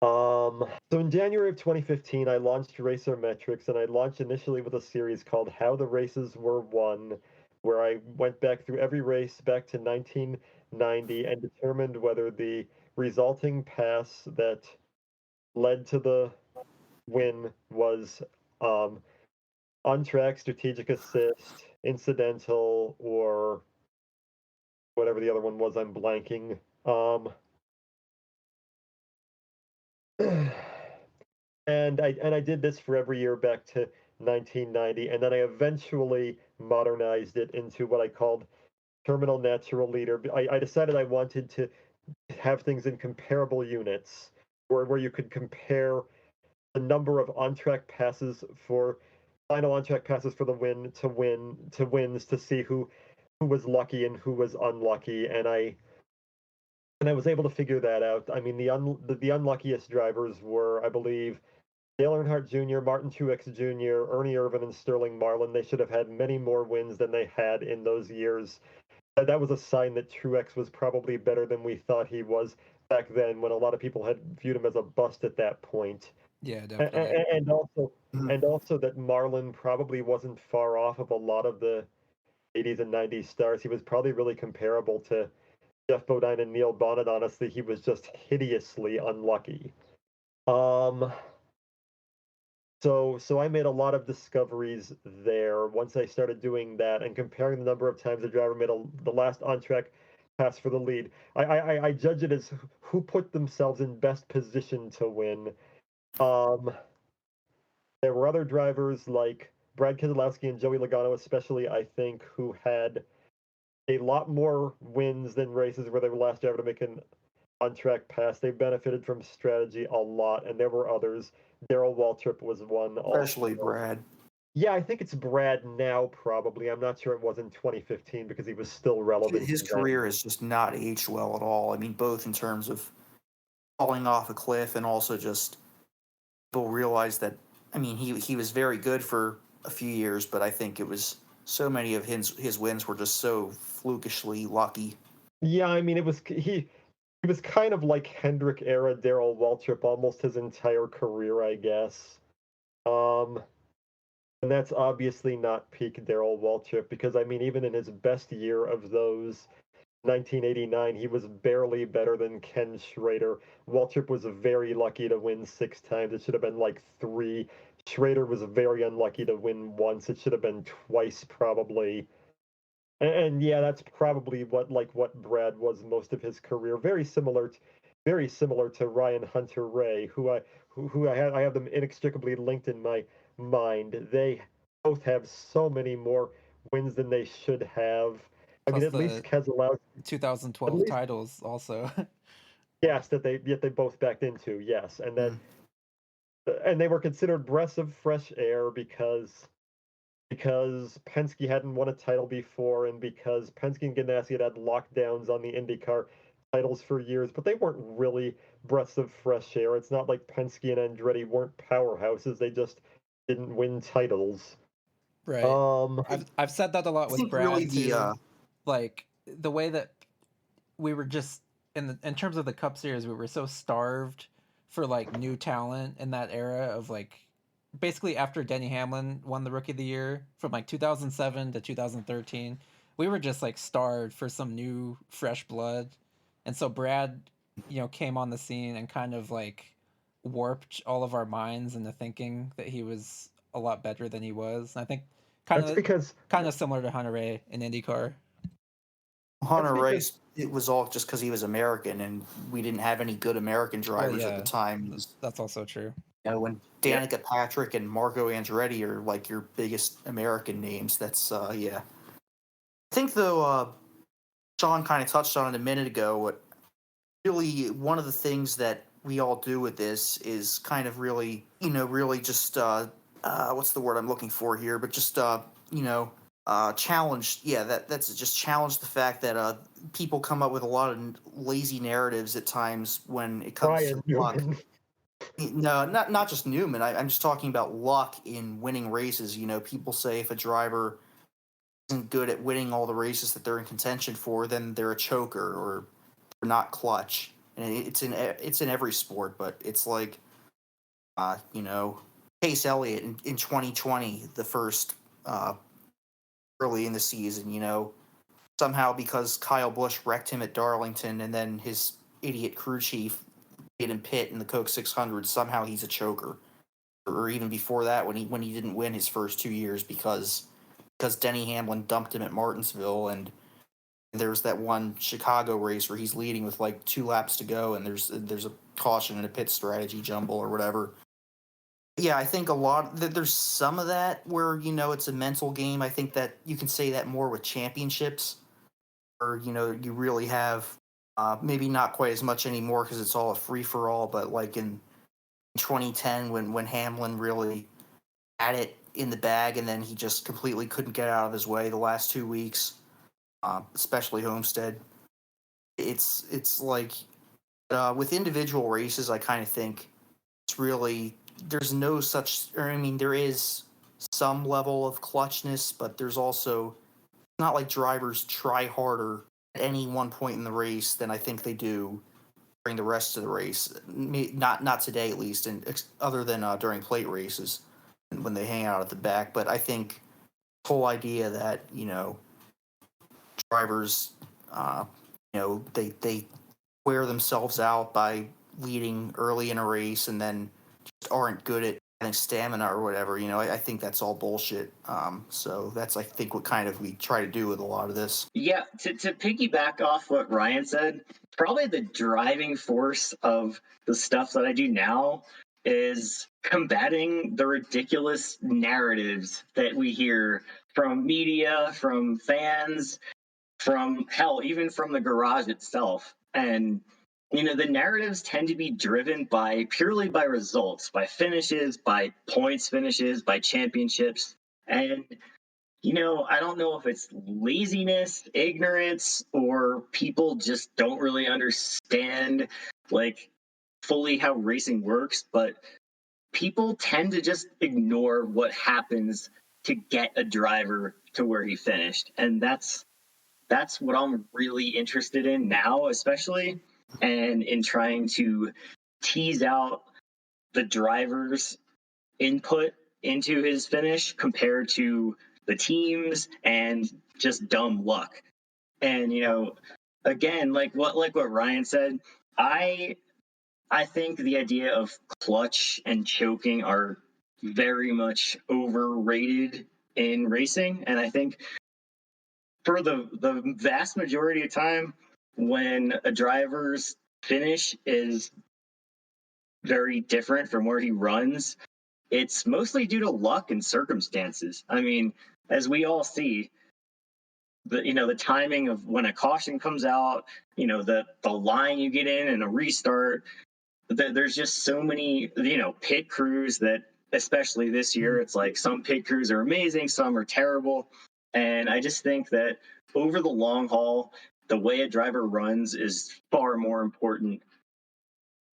So in January of 2015, I launched Racermetrics, and I launched initially with a series called How the Races Were Won, where I went back through every race back to 1990 and determined whether the resulting pass that led to the win was on track, strategic assist, incidental, or whatever the other one was. I'm blanking. And I did this for every year back to 1990, and then I eventually modernized it into what I called terminal natural leader. I decided I wanted to have things in comparable units, where you could compare the number of on-track passes for final on-track passes for the wins to see who was lucky and who was unlucky. And and I was able to figure that out. I mean, the unluckiest drivers were, I believe, Dale Earnhardt Jr., Martin Truex Jr., Ernie Irvan, and Sterling Marlin. They should have had many more wins than they had in those years. That was a sign that Truex was probably better than we thought he was back then, when a lot of people had viewed him as a bust at that point. Yeah, And, definitely. and also, Mhm. and also that Marlin probably wasn't far off of a lot of the 80s and 90s stars. He was probably really comparable to Jeff Bodine and Neil Bonnet. Honestly, he was just hideously unlucky. Um, so I made a lot of discoveries there once I started doing that and comparing the number of times the driver made the last on track pass for the lead. I judge it as who put themselves in best position to win. Um, there were other drivers like Brad Keselowski and Joey Logano, especially, I think, who had a lot more wins than races where they were last driver to make an on track pass. They benefited from strategy a lot, and there were others. Daryl Waltrip was one Especially also. Brad. Yeah, I think it's Brad now, probably. I'm not sure it was in 2015 because he was still relevant His then. career has just not aged well at all. I mean, both in terms of falling off a cliff and also just people realize that. I mean, he was very good for a few years, but I think it was so many of his wins were just so flukishly lucky. Yeah, I mean, he was kind of like Hendrick era Daryl Waltrip almost his entire career, I guess. Um, and that's obviously not peak Daryl Waltrip because I mean, even in his best year of those 1989, he was barely better than Ken Schrader. Waltrip was very lucky to win 6 times. It should have been like 3. Schrader was very unlucky to win once. It should have been twice, probably. And yeah, that's probably what Brad was most of his career. Very similar to Ryan Hunter Ray, who I have them inextricably linked in my mind. They both have so many more wins than they should have. I mean, Plus at least the Keselowski, at 2012 least titles also. yes, they both backed into, yes, Mm. and they were considered breaths of fresh air because Penske hadn't won a title before, and because Penske and Ganassi had lockdowns on the IndyCar titles for years, but they weren't really breaths of fresh air. It's not like Penske and Andretti weren't powerhouses; they just didn't win titles. Right. Um, I've said that a lot I with think really Brad the too. Like the way that we were just in terms of the Cup Series, we were so starved for like new talent in that era of like basically after Denny Hamlin won the Rookie of the Year from like 2007 to 2013, we were just like starved for some new fresh blood. And so Brad, came on the scene and kind of like warped all of our minds into thinking that he was a lot better than he was. And I think kind that's of because kind of similar to Hunter Ray in IndyCar. that's Hunter because Rice, it was all just because he was American, and we didn't have any good American Well, drivers at the yeah, time. It was, that's also true. when Yep. Danica Patrick and Marco Andretti are like your biggest American names. That's yeah. I think though, Sean kind of touched on it a minute ago. What really one of the things that we all do with this is kind of really, really just what's the word I'm looking for here? But just you know, challenge. Yeah, that's just challenge the fact that people come up with a lot of lazy narratives at times when it comes to Brian luck. Newman. No, not just Newman. I'm just talking about luck in winning races. People say if a driver isn't good at winning all the races that they're in contention for, then they're a choker or they're not clutch. And it's in every sport, but it's like Chase Elliott in 2020, the first early in the season, somehow because Kyle Busch wrecked him at Darlington and then his idiot crew chief made him pit in the Coke 600, somehow he's a choker. Or even before that when he didn't win his first 2 years because Denny Hamlin dumped him at Martinsville, and there's that one Chicago race where he's leading with like 2 laps to go, and there's a caution and a pit strategy jumble or whatever. Yeah, I think there's some of that where it's a mental game. I think that you can say that more with championships, or you really have maybe not quite as much anymore because it's all a free for all. But like in 2010 when Hamlin really had it in the bag, and then he just completely couldn't get out of his way the last 2 weeks, especially Homestead. it's like with individual races, I kind of think it's really there's no such. Or I mean, there is some level of clutchness, but there's also not like drivers try harder at any one point in the race than I think they do during the rest of the race. Not today at least, and other than during plate races when they hang out at the back. But I think the whole idea that drivers, they wear themselves out by leading early in a race and then just aren't good at having stamina or whatever. I think that's all bullshit. So that's I think what kind of we try to do with a lot of this. Yeah, to piggyback off what Ryan said, probably the driving force of the stuff that I do now is combating the ridiculous narratives that we hear from media, from fans, from hell, even from the garage itself. And the narratives tend to be driven purely by results, by finishes, by points finishes, by championships. And I don't know if it's laziness, ignorance, or people just don't really understand like fully how racing works, but people tend to just ignore what happens to get a driver to where he finished. And that's what I'm really interested in now, especially, and in trying to tease out the driver's input into his finish compared to the teams and just dumb luck. And again, like what Ryan said, I think the idea of clutch and choking are very much overrated in racing, and I think for the vast majority of time when a driver's finish is very different from where he runs, it's mostly due to luck and circumstances. I mean, as we all see, the timing of when a caution comes out, the line you get in and a restart. There's just so many pit crews that, especially this year, it's like some pit crews are amazing, some are terrible, and I just think that over the long haul, the way a driver runs is far more important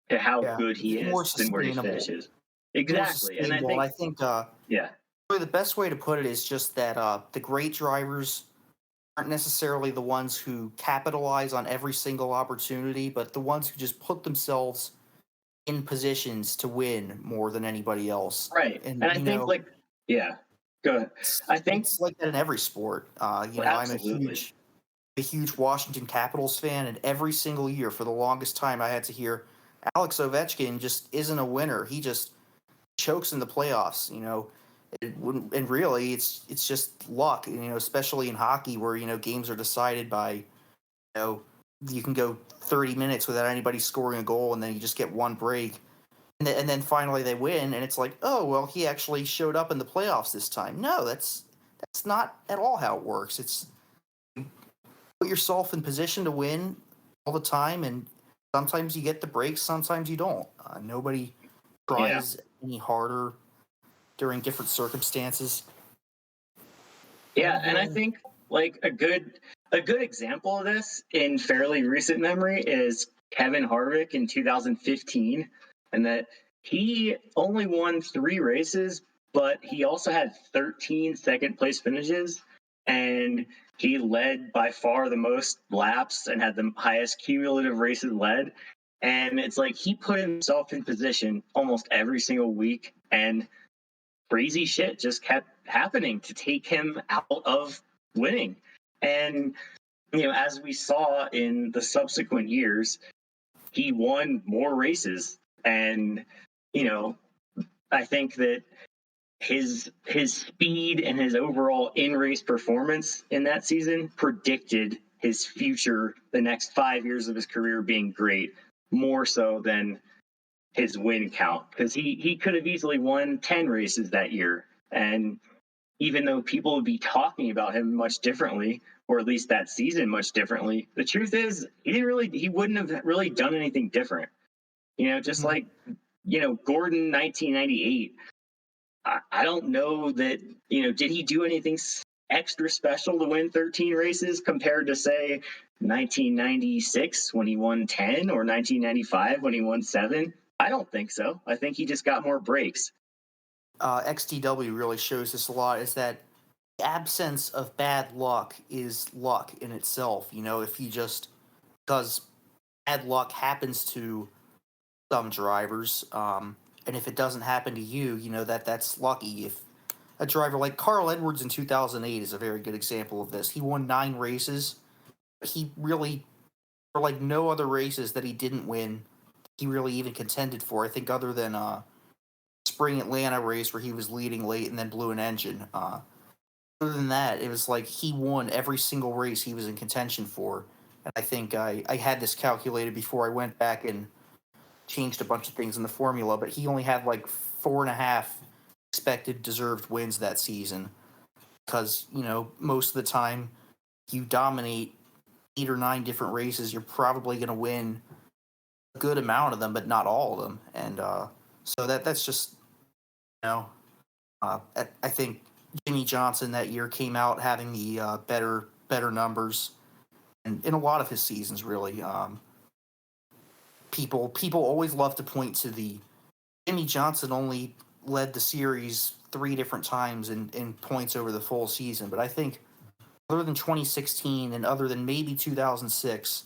to how Yeah, good he it's more is than where he sustainable. finishes. More Exactly, and I sustainable, and think I think yeah, really the best way to put it is just that the great drivers aren't necessarily the ones who capitalize on every single opportunity, but the ones who just put themselves in positions to win more than anybody else. right, And and I think yeah, go ahead. I think it's like that in every sport. I'm absolutely. a huge Washington Capitals fan, and every single year for the longest time, I had to hear Alex Ovechkin just isn't a winner. He just chokes in the playoffs. It wouldn't, and really, it's just luck. Especially in hockey, where games are decided by you can go 30 minutes without anybody scoring a goal, and then you just get one break, and then finally they win, and it's like, oh well, he actually showed up in the playoffs this time. No, that's not at all how it works. It's put yourself in position to win all the time, and sometimes you get the breaks, sometimes you don't. Nobody Yeah. tries any harder during different circumstances. Yeah, and I think like a good example of this in fairly recent memory is Kevin Harvick in 2015, and that he only won 3 races, but he also had 13 second place finishes, and he led by far the most laps and had the highest cumulative races led. And it's like he put himself in position almost every single week, and crazy shit just kept happening to take him out of winning. And, as we saw in the subsequent years, he won more races. And, you know, I think that his speed and his overall in race performance in that season predicted his future, the next 5 years of his career being great, more so than his win count, because he could have easily won 10 races that year. And even though people would be talking about him much differently, or at least that season much differently, the truth is he wouldn't have really done anything different. Just like, Gordon 1998. I don't know that, did he do anything extra special to win 13 races compared to, say, 1996 when he won 10 or 1995 when he won 7? I don't think so. I think he just got more breaks. XTW really shows this a lot, is that the absence of bad luck is luck in itself. If you just, because bad luck happens to some drivers, and if it doesn't happen to you, that's lucky. If a driver like Carl Edwards in 2008 is a very good example of this. He won 9 races. He really, for like no other races that he didn't win, he really even contended for. I think other than spring Atlanta race where he was leading late and then blew an engine. Other than that, it was like he won every single race he was in contention for. And I think I had this calculated before I went back and changed a bunch of things in the formula, but he only had like 4.5 expected deserved wins that season. Because, most of the time you dominate 8 or 9 different races, you're probably going to win a good amount of them, but not all of them. And so that's just, I think Jimmy Johnson that year came out having the better numbers, and in a lot of his seasons, really. People always love to point to the Jimmy Johnson only led the series 3 different times in points over the full season, but I think other than 2016 and other than maybe 2006,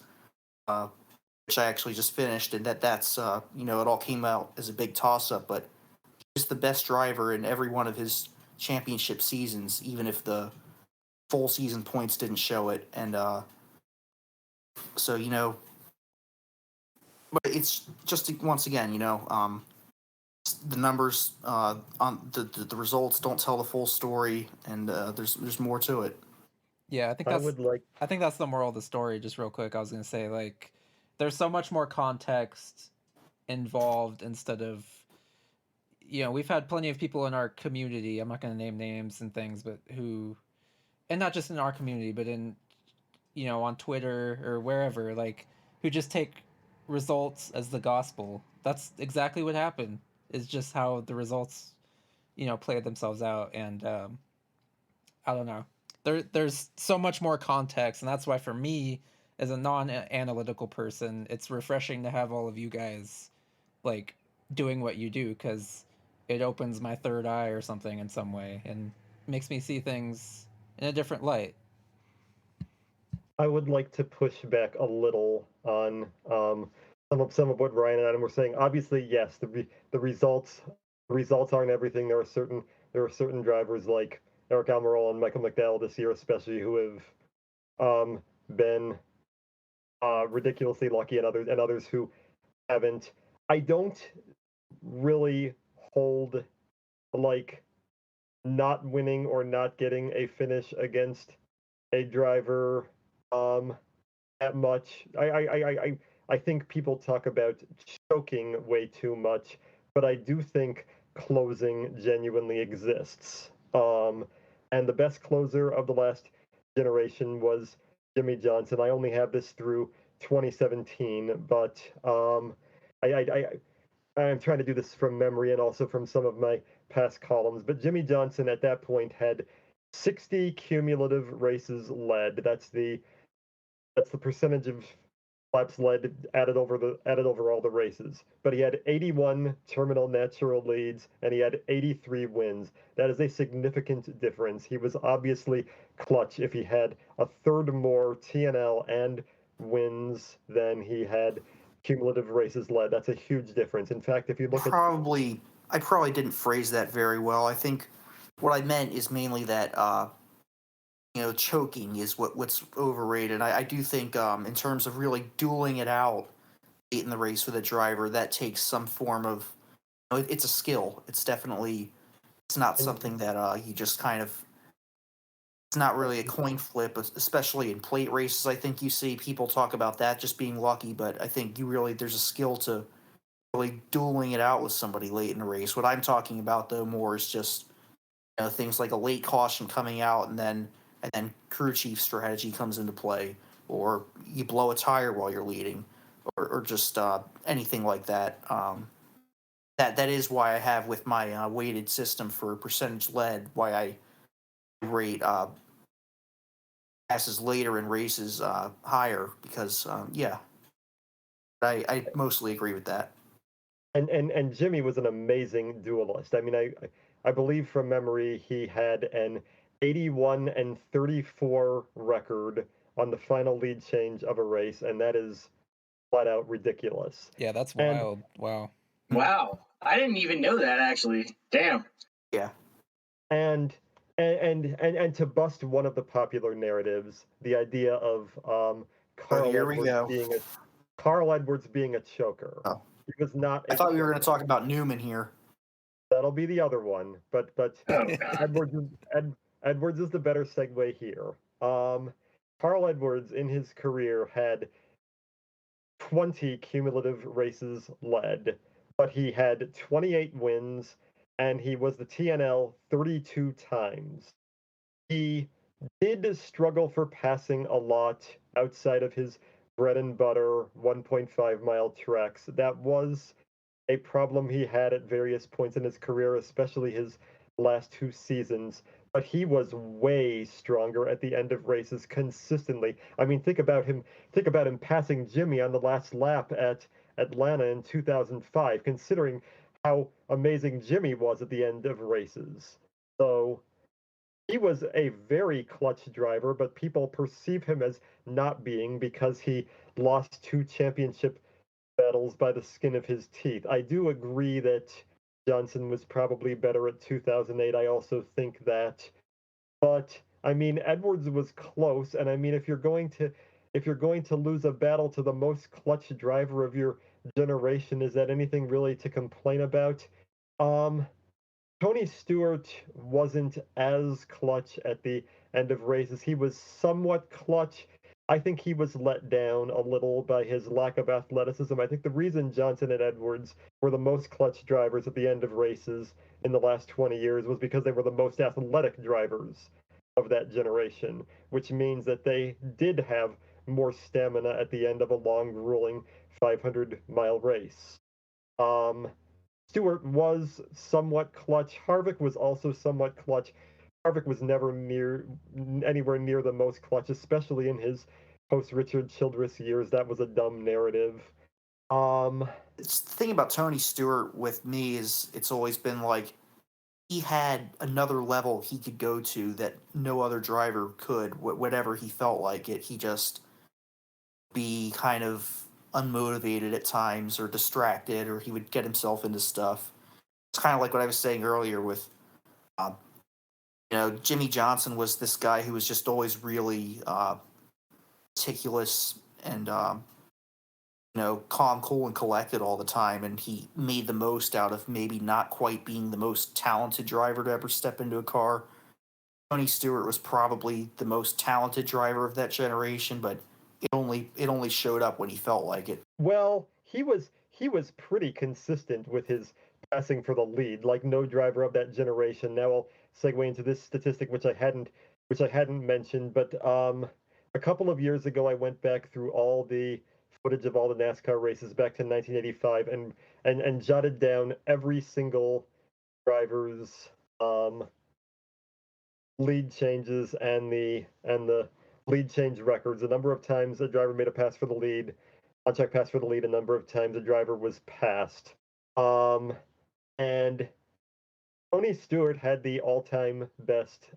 which I actually just finished, and that's it all came out as a big toss up, but he's the best driver in every one of his championship seasons, even if the full season points didn't show it. And so but it's just once again, the numbers on the results don't tell the full story, and there's more to it. Yeah, I think that's the moral of the story. Just real quick, I was gonna say, like, there's so much more context involved instead of, we've had plenty of people in our community. I'm not gonna name names and things, but who, and not just in our community, but in, on Twitter or wherever, like, who just take results as the gospel. That's exactly what happened. Is just how the results, played themselves out, and I don't know. There's so much more context, and that's why for me, as a non-analytical person, it's refreshing to have all of you guys like doing what you do, because it opens my third eye or something in some way and makes me see things in a different light. I would like to push back a little on some of what Ryan and Adam were saying. Obviously, yes, the results aren't everything. There are certain drivers like Eric Almirola and Michael McDowell this year, especially, who have been ridiculously lucky, and others who haven't. I don't really hold like not winning or not getting a finish against a driver that much. I think people talk about choking way too much, but I do think closing genuinely exists. And the best closer of the last generation was Jimmy Johnson. I only have this through 2017, but I'm trying to do this from memory and also from some of my past columns. But Jimmy Johnson at that point had 60 cumulative races led. That's the percentage of laps led added over all the races. But he had 81 terminal natural leads and he had 83 wins. That is a significant difference. He was obviously clutch if he had a third more TNL and wins than he had cumulative races led. That's a huge difference. In fact, if you look I probably didn't phrase that very well. I think what I meant is mainly that choking is what's overrated. I do think in terms of really dueling it out late in the race with a driver, that takes some form of, it's a skill. It's not something that you just kind of, it's not really a coin flip, especially in plate races. I think you see people talk about that just being lucky, but I think there's a skill to really dueling it out with somebody late in the race. What I'm talking about though more is just things like a late caution coming out, and then crew chief strategy comes into play, or you blow a tire while you're leading, or just anything like that. That is why I have with my weighted system for percentage led, why I rate passes later and races higher because, yeah, I mostly agree with that. And Jimmy was an amazing duelist. I mean, I believe from memory he had an 81-34 record on the final lead change of a race, and that is flat out ridiculous. Yeah, that's And wild. Wow. Wow. I didn't even know that, actually. Damn. Yeah. and and to bust one of the popular narratives, the idea of Here we go. Carl Edwards being a choker. Oh. He was not. I thought we were going to talk about Newman here. That'll be the other one, but Oh, God. Edwards is the better segue here. Carl Edwards in his career had 20 cumulative races led, but he had 28 wins, and he was the TNL 32 times. He did struggle for passing a lot outside of his bread and butter 1.5 mile tracks. That was a problem he had at various points in his career, especially his last two seasons. But he was way stronger at the end of races consistently. I mean, think about him passing Jimmy on the last lap at Atlanta in 2005, considering how amazing Jimmy was at the end of races. So he was a very clutch driver, but people perceive him as not being because he lost two championship battles by the skin of his teeth. I do agree that Johnson was probably better at 2008. I also think that, but I mean Edwards was close, and I mean if you're going to lose a battle to the most clutch driver of your generation, is that anything really to complain about? Tony Stewart wasn't as clutch at the end of races. He was somewhat clutch. I think he was let down a little by his lack of athleticism. I think the reason Johnson and Edwards were the most clutch drivers at the end of races in the last 20 years was because they were the most athletic drivers of that generation, which means that they did have more stamina at the end of a long, grueling 500-mile race. Stewart was somewhat clutch. Harvick was also somewhat clutch. Harvick was never anywhere near the most clutch, especially in his post Richard Childress years. That was a dumb narrative. It's the thing about Tony Stewart with me is it's always been like he had another level he could go to that no other driver could. Whatever he felt like it, he just be kind of unmotivated at times or distracted, or he would get himself into stuff. It's kind of like what I was saying earlier with, um, Jimmy Johnson was this guy who was just always really meticulous and calm, cool, and collected all the time, and he made the most out of maybe not quite being the most talented driver to ever step into a car. Tony Stewart was probably the most talented driver of that generation, but it only showed up when he felt like it. Well, he was pretty consistent with his passing for the lead, like no driver of that generation. Now I'll segue into this statistic, which I hadn't mentioned, but a couple of years ago, I went back through all the footage of all the NASCAR races back to 1985 and jotted down every single driver's lead changes and the lead change records. The number of times a driver made a pass for the lead, on-track pass for the lead, a number of times a driver was passed. And Tony Stewart had the all-time best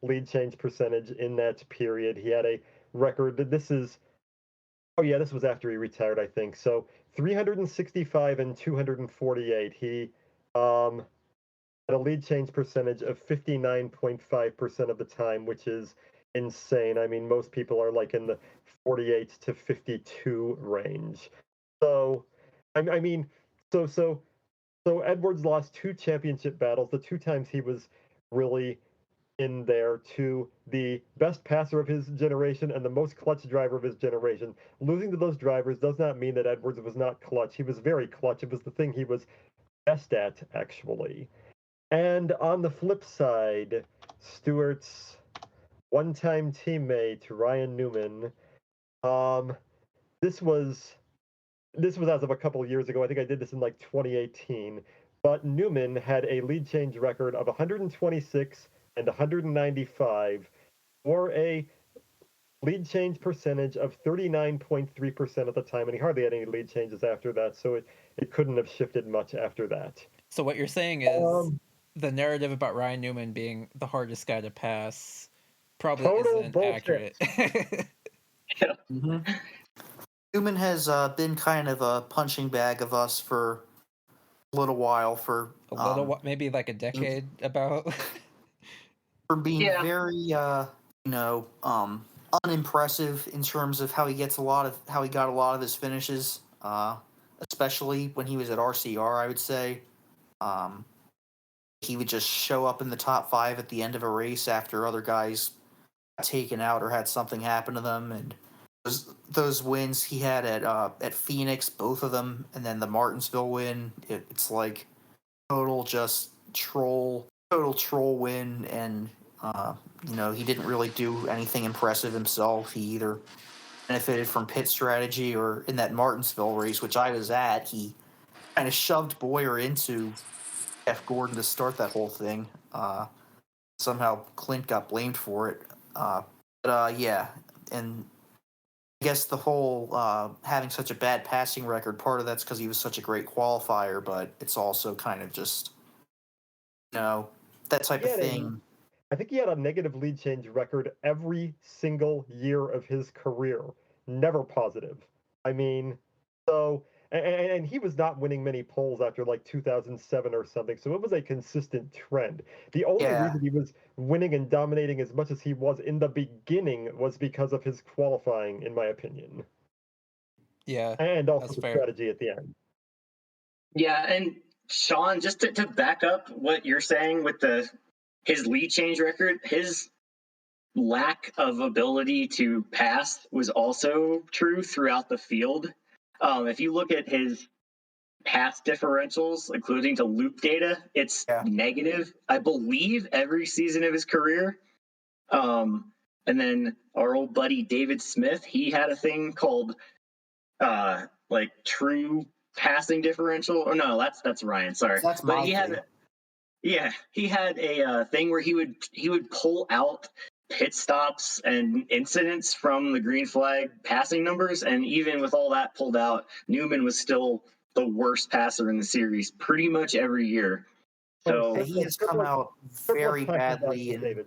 lead change percentage in that period. He had a record. This was after he retired, I think. So 365 and 248. He had a lead change percentage of 59.5% of the time, which is insane. I mean, most people are like in the 48 to 52 range. So, I mean, so Edwards lost two championship battles, the two times he was really in there, to the best passer of his generation and the most clutch driver of his generation. Losing to those drivers does not mean that Edwards was not clutch. He was very clutch. It was the thing he was best at, actually. And on the flip side, Stewart's one-time teammate Ryan Newman. This was as of a couple of years ago. I think I did this in like 2018. But Newman had a lead change record of 126 and 195 for a lead change percentage of 39.3% at the time, and he hardly had any lead changes after that, so it couldn't have shifted much after that. So what you're saying is Um, the narrative about Ryan Newman being the hardest guy to pass probably Total isn't bullshit. accurate. Mm-hmm. Newman has been kind of a punching bag of us for a little while for A little, maybe like a decade about. for being Yeah. very unimpressive in terms of how he got a lot of his finishes, especially when he was at RCR. I would say he would just show up in the top 5 at the end of a race after other guys got taken out or had something happen to them, and those wins he had at Phoenix, both of them, and then the Martinsville win. It's like total troll win, and he didn't really do anything impressive himself. He either benefited from pit strategy, or in that Martinsville race, which I was at, he kind of shoved Boyer into F. Gordon to start that whole thing. Somehow Clint got blamed for it. Yeah, and I guess the whole having such a bad passing record, part of that's because he was such a great qualifier, but it's also kind of just, that type of thing. I think he had a negative lead change record every single year of his career, never positive. I mean, so and he was not winning many poles after like 2007 or something, so it was a consistent trend. The only Yeah. reason he was winning and dominating as much as he was in the beginning was because of his qualifying, in my opinion, Yeah, and also that's the fair. strategy at the end. Yeah, and Sean, just to back up what you're saying with his lead change record, his lack of ability to pass was also true throughout the field. If you look at his pass differentials, including to loop data, it's negative, I believe, every season of his career. And then our old buddy David Smith, he had a thing called like true passing differential. Oh no, that's Ryan. Sorry, That's but my he had he had a thing where he would pull out pit stops and incidents from the green flag passing numbers, and even with all that pulled out, Newman was still the worst passer in the series pretty much every year. So he has come out very badly in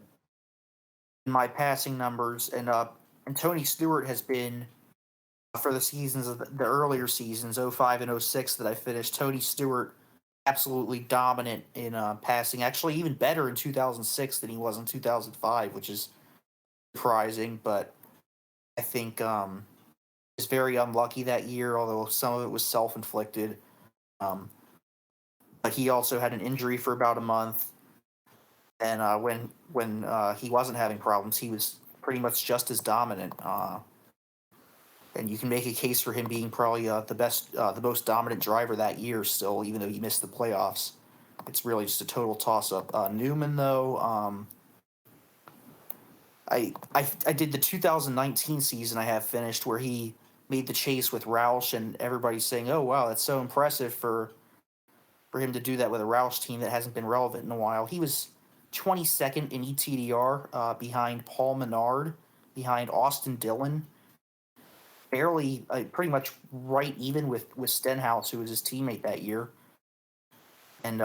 my passing numbers, and Tony Stewart has been, for the seasons of the earlier seasons, 05 and 06 that I finished, Tony Stewart absolutely dominant in passing. Actually, even better in 2006 than he was in 2005, which is surprising. But I think he was very unlucky that year, although some of it was self-inflicted. But he also had an injury for about a month, and when he wasn't having problems, he was pretty much just as dominant. And you can make a case for him being probably the most dominant driver that year still, even though he missed the playoffs. It's really just a total toss-up. Newman, though, I did the 2019 season I have finished where he made the chase with Roush, and everybody's saying, "Oh wow, that's so impressive for him to do that with a Roush team that hasn't been relevant in a while." He was 22nd in ETDR, behind Paul Menard, behind Austin Dillon, barely, pretty much right even with Stenhouse, who was his teammate that year. And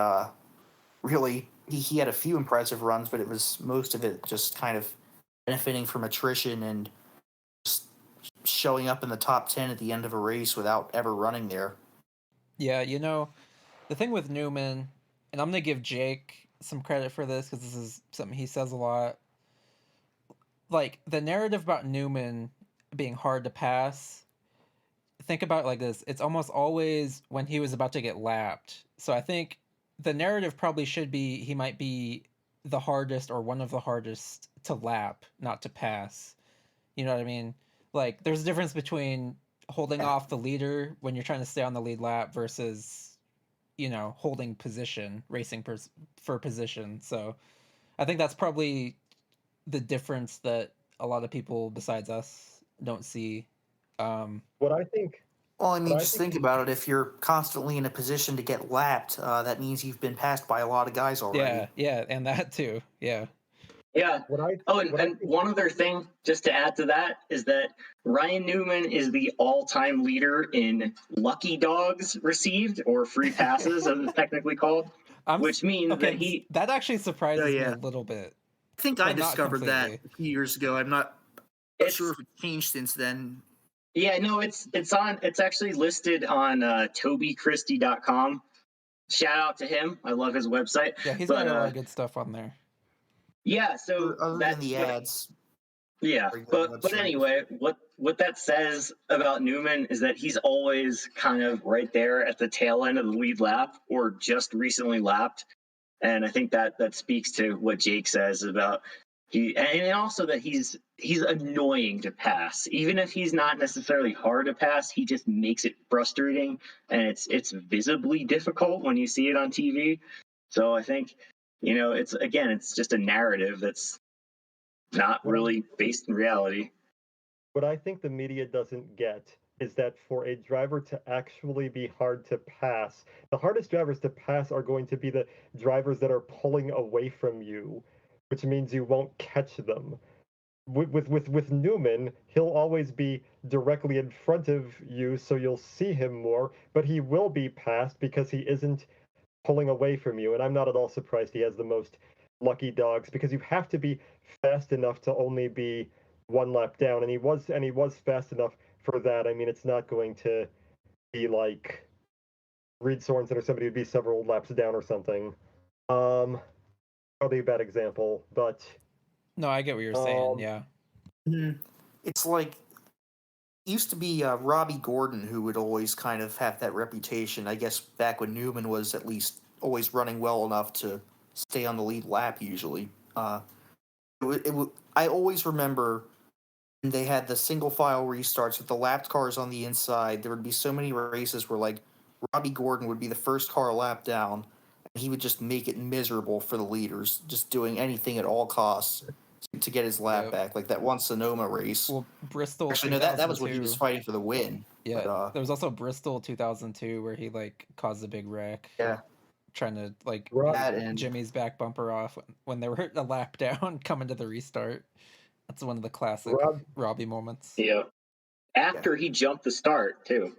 really, he had a few impressive runs, but it was most of it just kind of benefiting from attrition and just showing up in the top 10 at the end of a race without ever running there. Yeah, the thing with Newman, and I'm going to give Jake some credit for this because this is something he says a lot. Like, the narrative about Newman being hard to pass, think about it like this. It's almost always when he was about to get lapped. So I think the narrative probably should be he might be the hardest or one of the hardest to lap, not to pass. You know what I mean? Like, there's a difference between holding off the leader when you're trying to stay on the lead lap versus, holding position, racing for position. So I think that's probably the difference that a lot of people besides us don't see. What I think. Well, I mean, just think about it. If you're constantly in a position to get lapped, that means you've been passed by a lot of guys already. Yeah, and that too. Yeah. Yeah. And one other thing, just to add to that, is that Ryan Newman is the all-time leader in lucky dogs received, or free passes, as it's technically called, which means that that actually surprises me a little bit. I think I discovered that a few years ago. I'm not sure if it's changed since then. Yeah, no, it's actually listed on TobyChristie.com. Shout out to him. I love his website. Yeah, he's got a lot of good stuff on there. Yeah, so other than the ads. Yeah, but anyway, what that says about Newman is that he's always kind of right there at the tail end of the lead lap, or just recently lapped, and I think that speaks to what Jake says about and also that he's annoying to pass. Even if he's not necessarily hard to pass, he just makes it frustrating, and it's visibly difficult when you see it on TV. So I think, it's just a narrative that's not really based in reality. What I think the media doesn't get is that for a driver to actually be hard to pass, the hardest drivers to pass are going to be the drivers that are pulling away from you, which means you won't catch them. With Newman, he'll always be directly in front of you, so you'll see him more, but he will be passed because he isn't pulling away from you. And I'm not at all surprised he has the most lucky dogs, because you have to be fast enough to only be one lap down, and he was fast enough for that. I mean, it's not going to be like Reed Sorensen or somebody who'd be several laps down or something. Probably a bad example, but no, I get what you're saying. Yeah, it's like it used to be Robbie Gordon who would always kind of have that reputation. I guess back when Newman was at least always running well enough to stay on the lead lap. Usually, I always remember they had the single file restarts with the lapped cars on the inside. There would be so many races where like Robbie Gordon would be the first car lap down, and he would just make it miserable for the leaders, just doing anything at all costs to get his lap back. Like that one Sonoma race. Well, Bristol. Actually, no, that was when he was fighting for the win. Yeah, but, there was also Bristol 2002 where he like caused a big wreck. Yeah. Trying to like and Jimmy's back bumper off when they were a lap down coming to the restart. That's one of the classic Robbie moments. Yeah. After he jumped the start too.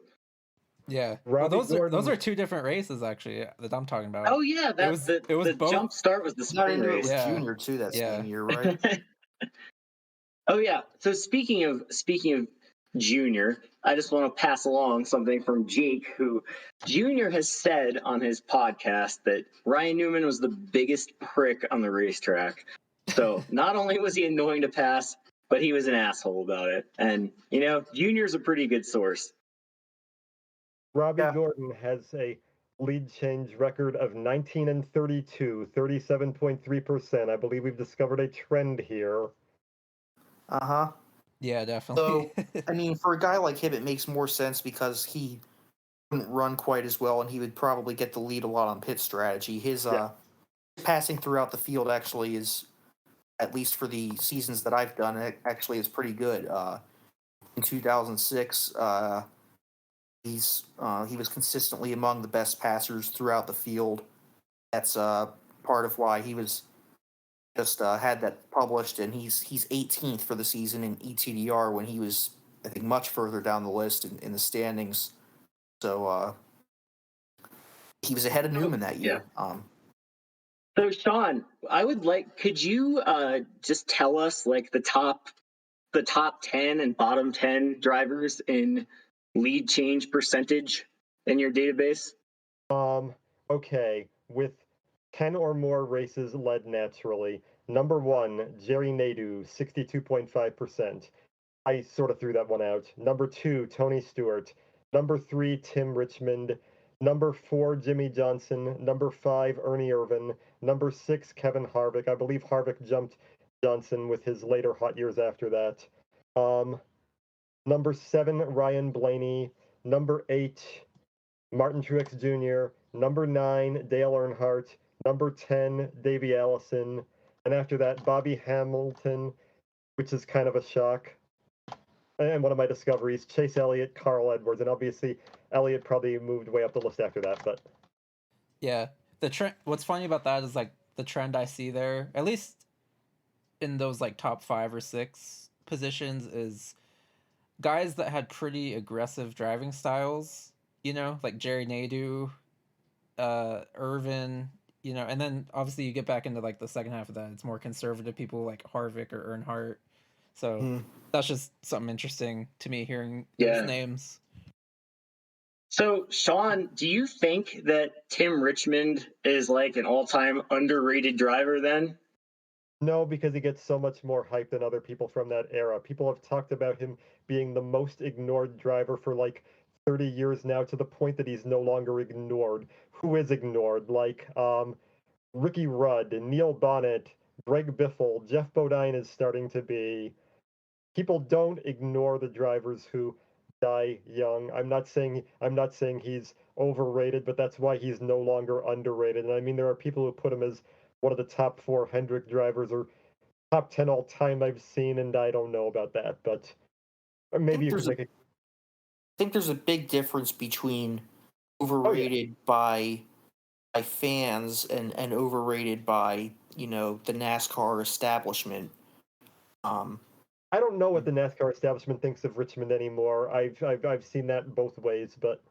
Yeah. Well, those are two different races actually that I'm talking about. Oh yeah, it was the both. Jump start was the sprint race. Junior too that same year, right? Oh yeah. So speaking of Junior, I just want to pass along something from Jake, who Junior has said on his podcast that Ryan Newman was the biggest prick on the racetrack. So not only was he annoying to pass, but he was an asshole about it. And, Junior's a pretty good source. Robbie Gordon has a lead change record of 19-32, 37.3%. I believe we've discovered a trend here. Uh-huh. Yeah, definitely. So, I mean, for a guy like him, it makes more sense because he wouldn't run quite as well, and he would probably get the lead a lot on pit strategy. His passing throughout the field actually is, at least for the seasons that I've done, it actually is pretty good. In 2006, he was consistently among the best passers throughout the field. That's part of why he was just had that published, and he's 18th for the season in ETDR when he was, I think, much further down the list in the standings. So he was ahead of Newman that year. Yeah. So Sean, could you just tell us like the top 10 and bottom 10 drivers in lead change percentage in your database? Okay, with 10 or more races led naturally. Number 1, Jerry Nadeau, 62.5%. I sort of threw that one out. Number 2, Tony Stewart. Number 3, Tim Richmond. Number 4, Jimmy Johnson. Number 5, Ernie Irvan. Number 6, Kevin Harvick. I believe Harvick jumped Johnson with his later hot years after that. Number 7, Ryan Blaney. Number 8, Martin Truex Jr. Number 9, Dale Earnhardt. Number 10, Davey Allison. And after that, Bobby Hamilton, which is kind of a shock. And one of my discoveries, Chase Elliott, Carl Edwards. And obviously, Elliott probably moved way up the list after that. But yeah, the trend. What's funny about that is like the trend I see there, at least in those like top 5 or 6 positions is guys that had pretty aggressive driving styles, like Jerry Nadeau, Irvin, and then obviously you get back into like the second half of that. It's more conservative people like Harvick or Earnhardt. So that's just something interesting to me hearing those names. So, Sean, do you think that Tim Richmond is like an all-time underrated driver then? No, because he gets so much more hype than other people from that era. People have talked about him being the most ignored driver for like 30 years now, to the point that he's no longer ignored. Who is ignored? Like Ricky Rudd, Neil Bonnet, Greg Biffle, Jeff Bodine is starting to be. People don't ignore the drivers who die young. I'm not saying he's overrated, but that's why he's no longer underrated. And I mean, there are people who put him as one of the top 4 Hendrick drivers or top 10 all time I've seen, and I don't know about that. But maybe you could make I think there's a big difference between Oh, yeah. overrated by fans and overrated by the NASCAR establishment. I don't know what the NASCAR establishment thinks of Richmond anymore. I've seen that both ways, but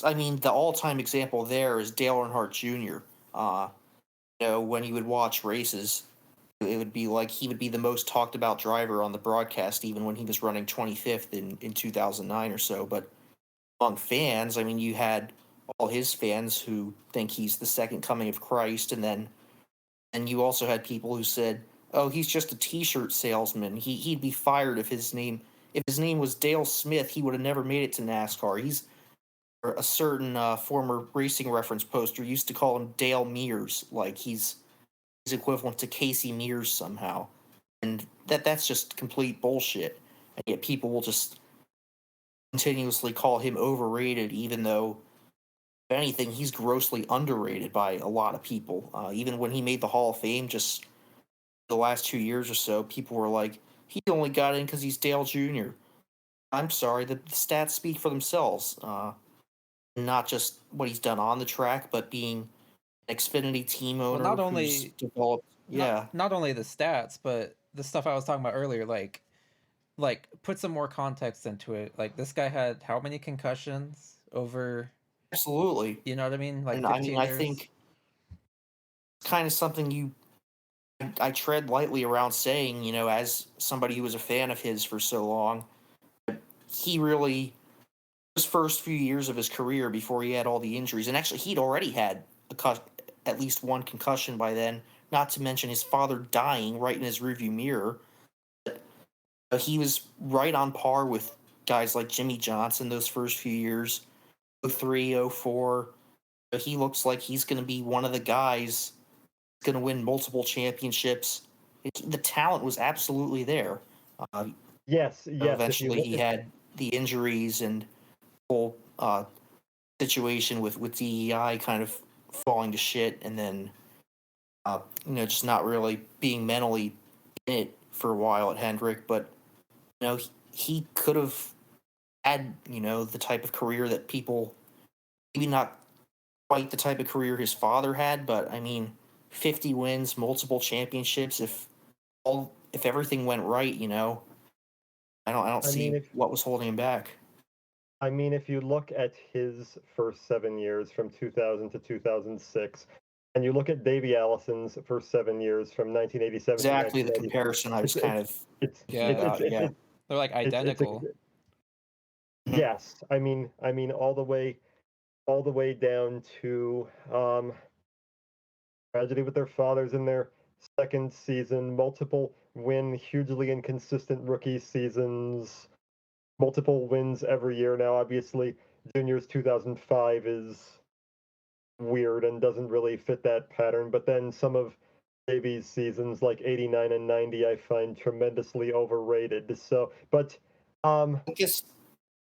I mean, the all-time example there is Dale Earnhardt Jr. When you would watch races, it would be like he would be the most talked about driver on the broadcast, even when he was running 25th in 2009 or so. But among fans, I mean, you had all his fans who think he's the second coming of Christ, and you also had people who said, "Oh, he's just a T-shirt salesman. He'd be fired if his name was Dale Smith. He would have never made it to NASCAR. He's a certain former Racing Reference poster used to call him Dale Mears, like he's equivalent to Casey Mears somehow, and that's just complete bullshit. And yet people will just continuously call him overrated, even though, if anything, he's grossly underrated by a lot of people. Even when he made the Hall of Fame, just the last 2 years or so, people were like, he only got in because he's Dale Jr. I'm sorry, the stats speak for themselves. Not just what he's done on the track, but being an Xfinity team owner Well, who's developed. Not only the stats, but the stuff I was talking about earlier, like put some more context into it. Like this guy had how many concussions over? Absolutely. You know what I mean? Like And 15 I years. think it's kind of something I tread lightly around saying, as somebody who was a fan of his for so long. He really, his first few years of his career before he had all the injuries, and actually he'd already had at least one concussion by then, not to mention his father dying right in his rearview mirror. He was right on par with guys like Jimmy Johnson those first few years, 03, 04. He looks like he's going to be one of the guys going to win multiple championships. The talent was absolutely there. yes. Eventually, he had the injuries and whole situation with DEI kind of falling to shit, and then just not really being mentally in it for a while at Hendrick. But he could have had the type of career that people, maybe not quite the type of career his father had, but I mean, 50 wins, multiple championships. If everything went right, I don't see what was holding him back. I mean, if you look at his first 7 years from 2000 to 2006, and you look at Davey Allison's first 7 years from 1987 exactly to the comparison I was they're like identical. Yes, I mean all the way down to tragedy with their fathers in their second season, multiple hugely inconsistent rookie seasons, multiple wins every year. Now, obviously, Junior's 2005 is weird and doesn't really fit that pattern, but then some of Davies' seasons, like 89 and 90, I find tremendously overrated. So, but I guess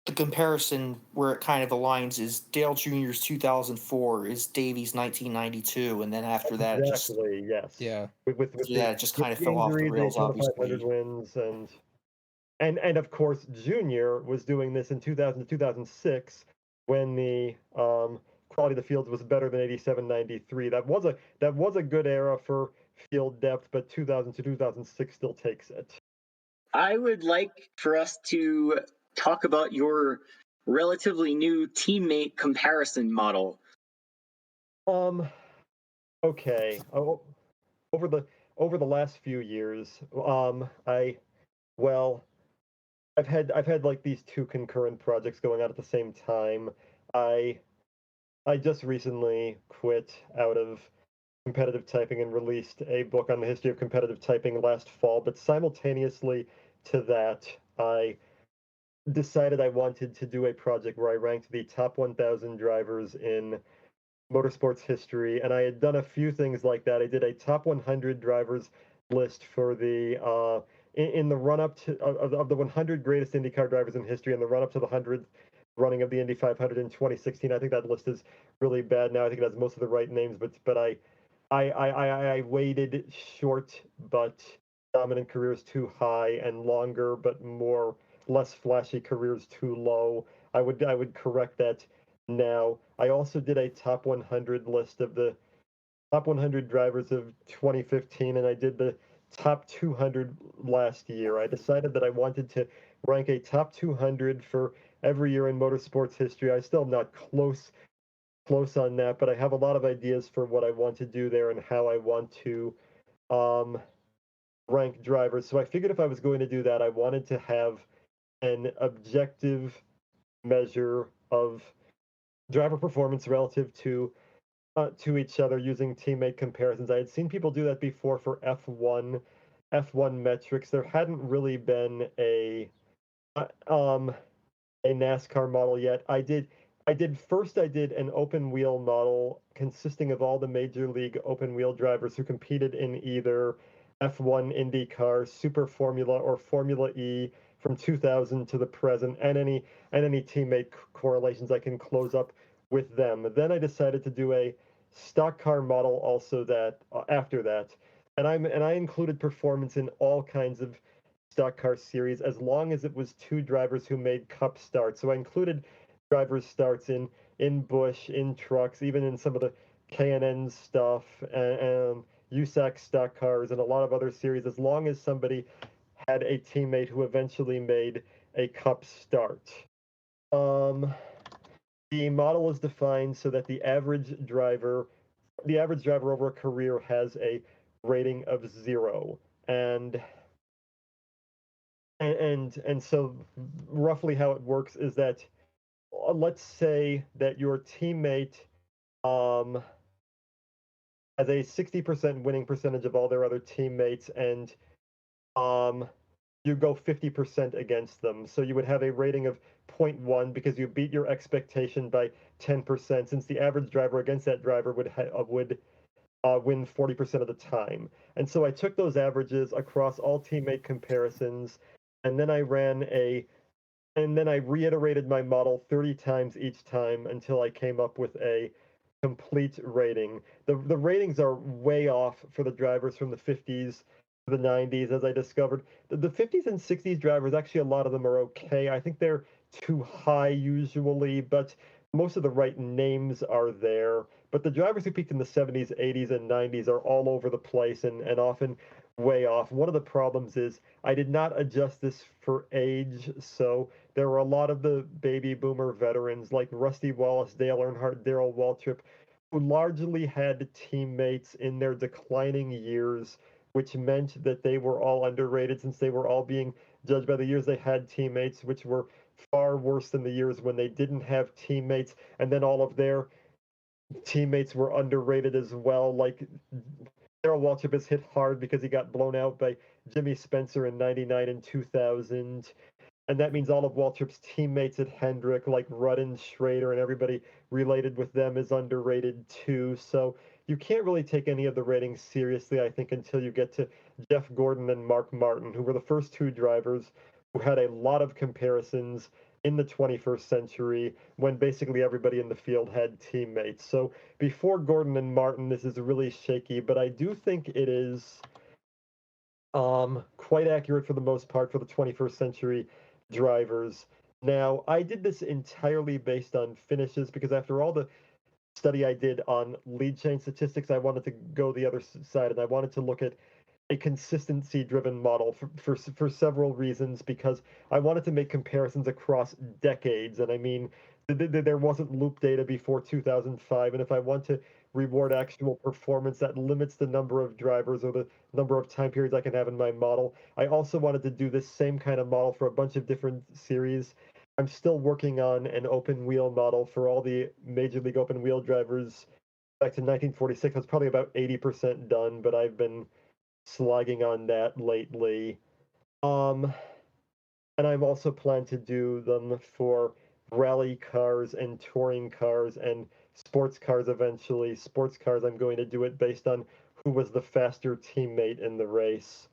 the comparison where it kind of aligns is Dale Jr.'s 2004 is Davies' 1992, and then after that, exactly, yes, yeah, with it just kind of the fell off the injuries, rails. Daytona 500 Obviously, wins, and of course, Junior was doing this in 2000 to 2006 when the quality of the fields was better than 87, 93. That was a good era for field depth, but 2000 to 2006 still takes it. I would like for us to talk about your relatively new teammate comparison model. Okay. Over the last few years, I've had like these two concurrent projects going on at the same time. I just recently quit out of competitive typing and released a book on the history of competitive typing last fall, but simultaneously to that, I decided I wanted to do a project where I ranked the top 1,000 drivers in motorsports history, and I had done a few things like that. I did a top 100 drivers list for the in the run up to of the 100 greatest IndyCar drivers in history, and the run up to the 100th running of the Indy 500 in 2016. I think that list is really bad now. I think it has most of the right names, but I waited short but dominant careers too high, and longer but less flashy careers too low. I would correct that now. I also did a top 100 list of the top 100 drivers of 2015, and I did the top 200 last year. I decided that I wanted to rank a top 200 for every year in motorsports history. I still am not close on that, but I have a lot of ideas for what I want to do there and how I want to rank drivers. So I figured if I was going to do that, I wanted to have an objective measure of driver performance relative to each other using teammate comparisons. I had seen people do that before for F1 metrics. There hadn't really been a NASCAR model yet. I did an open wheel model consisting of all the major league open wheel drivers who competed in either F1 IndyCar, Super Formula, or Formula E from 2000 to the present, and any teammate correlations I can close up with them. Then I decided to do a stock car model also that after that, and I included performance in all kinds of stock car series as long as it was two drivers who made cup starts. So I included drivers starts in Busch, in trucks, even in some of the K&N stuff, and USAC stock cars and a lot of other series, as long as somebody had a teammate who eventually made a cup start. The model is defined so that the average driver over a career has a rating of 0, and so roughly how it works is that let's say that your teammate has a 60% winning percentage of all their other teammates, and you go 50% against them. So you would have a rating of 0.1 because you beat your expectation by 10%, since the average driver against that driver would win 40% of the time. And so I took those averages across all teammate comparisons, and then I reiterated my model 30 times each time until I came up with a complete rating. The ratings are way off for the drivers from the 50s to the 90s, as I discovered. The 50s and 60s drivers, actually, a lot of them are okay. I think they're too high usually, but most of the right names are there. But the drivers who peaked in the 70s, 80s, and 90s are all over the place and often way off. One of the problems is I did not adjust this for age, so there were a lot of the baby boomer veterans like Rusty Wallace, Dale Earnhardt, Daryl Waltrip, who largely had teammates in their declining years, which meant that they were all underrated since they were all being judged by the years they had teammates, which were far worse than the years when they didn't have teammates, and then all of their teammates were underrated as well. Like Daryl Waltrip is hit hard because he got blown out by Jimmy Spencer in '99 and 2000. And that means all of Waltrip's teammates at Hendrick, like Rudden, Schrader, and everybody related with them, is underrated too. So you can't really take any of the ratings seriously, I think, until you get to Jeff Gordon and Mark Martin, who were the first two drivers who had a lot of comparisons in the 21st century when basically everybody in the field had teammates. So before Gordon and Martin, this is really shaky, but I do think it is quite accurate for the most part for the 21st century drivers. Now, I did this entirely based on finishes because after all, the study I did on lead chain statistics, I wanted to go the other side, and I wanted to look at a consistency-driven model for several reasons, because I wanted to make comparisons across decades, and I mean, there wasn't loop data before 2005, and if I want to reward actual performance, that limits the number of drivers or the number of time periods I can have in my model. I also wanted to do this same kind of model for a bunch of different series. I'm still working on an open wheel model for all the Major League open wheel drivers back to 1946. It's probably about 80% done, but I've been slogging on that lately. And I'm also planning to do them for rally cars and touring cars and sports cars eventually. Sports cars, I'm going to do it based on who was the faster teammate in the race.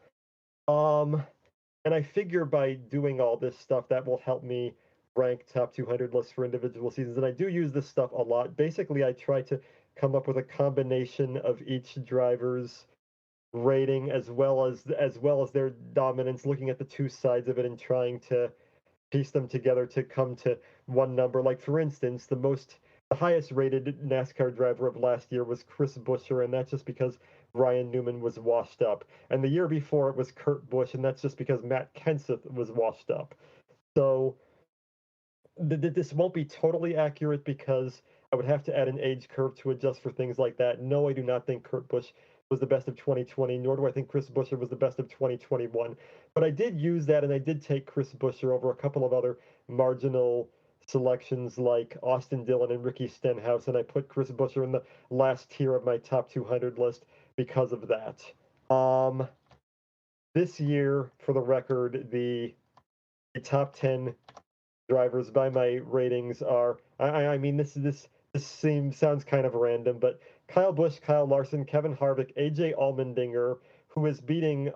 And I figure by doing all this stuff, that will help me rank top 200 lists for individual seasons. And I do use this stuff a lot. Basically, I try to come up with a combination of each driver's rating as well as their dominance, looking at the two sides of it and trying to piece them together to come to one number. Like, for instance, the highest rated NASCAR driver of last year was Chris Buescher, and that's just because Ryan Newman was washed up. And the year before it was Kurt Busch, and that's just because Matt Kenseth was washed up. So this won't be totally accurate because I would have to add an age curve to adjust for things like that. No, I do not think Kurt Busch was the best of 2020, nor do I think Chris Buescher was the best of 2021. But I did use that, and I did take Chris Buescher over a couple of other marginal selections like Austin Dillon and Ricky Stenhouse, and I put Chris Buescher in the last tier of my top 200 list because of that. This year, for the record, the top 10 drivers by my ratings are, I mean, this sounds kind of random, but Kyle Busch, Kyle Larson, Kevin Harvick, AJ Allmendinger, who is beating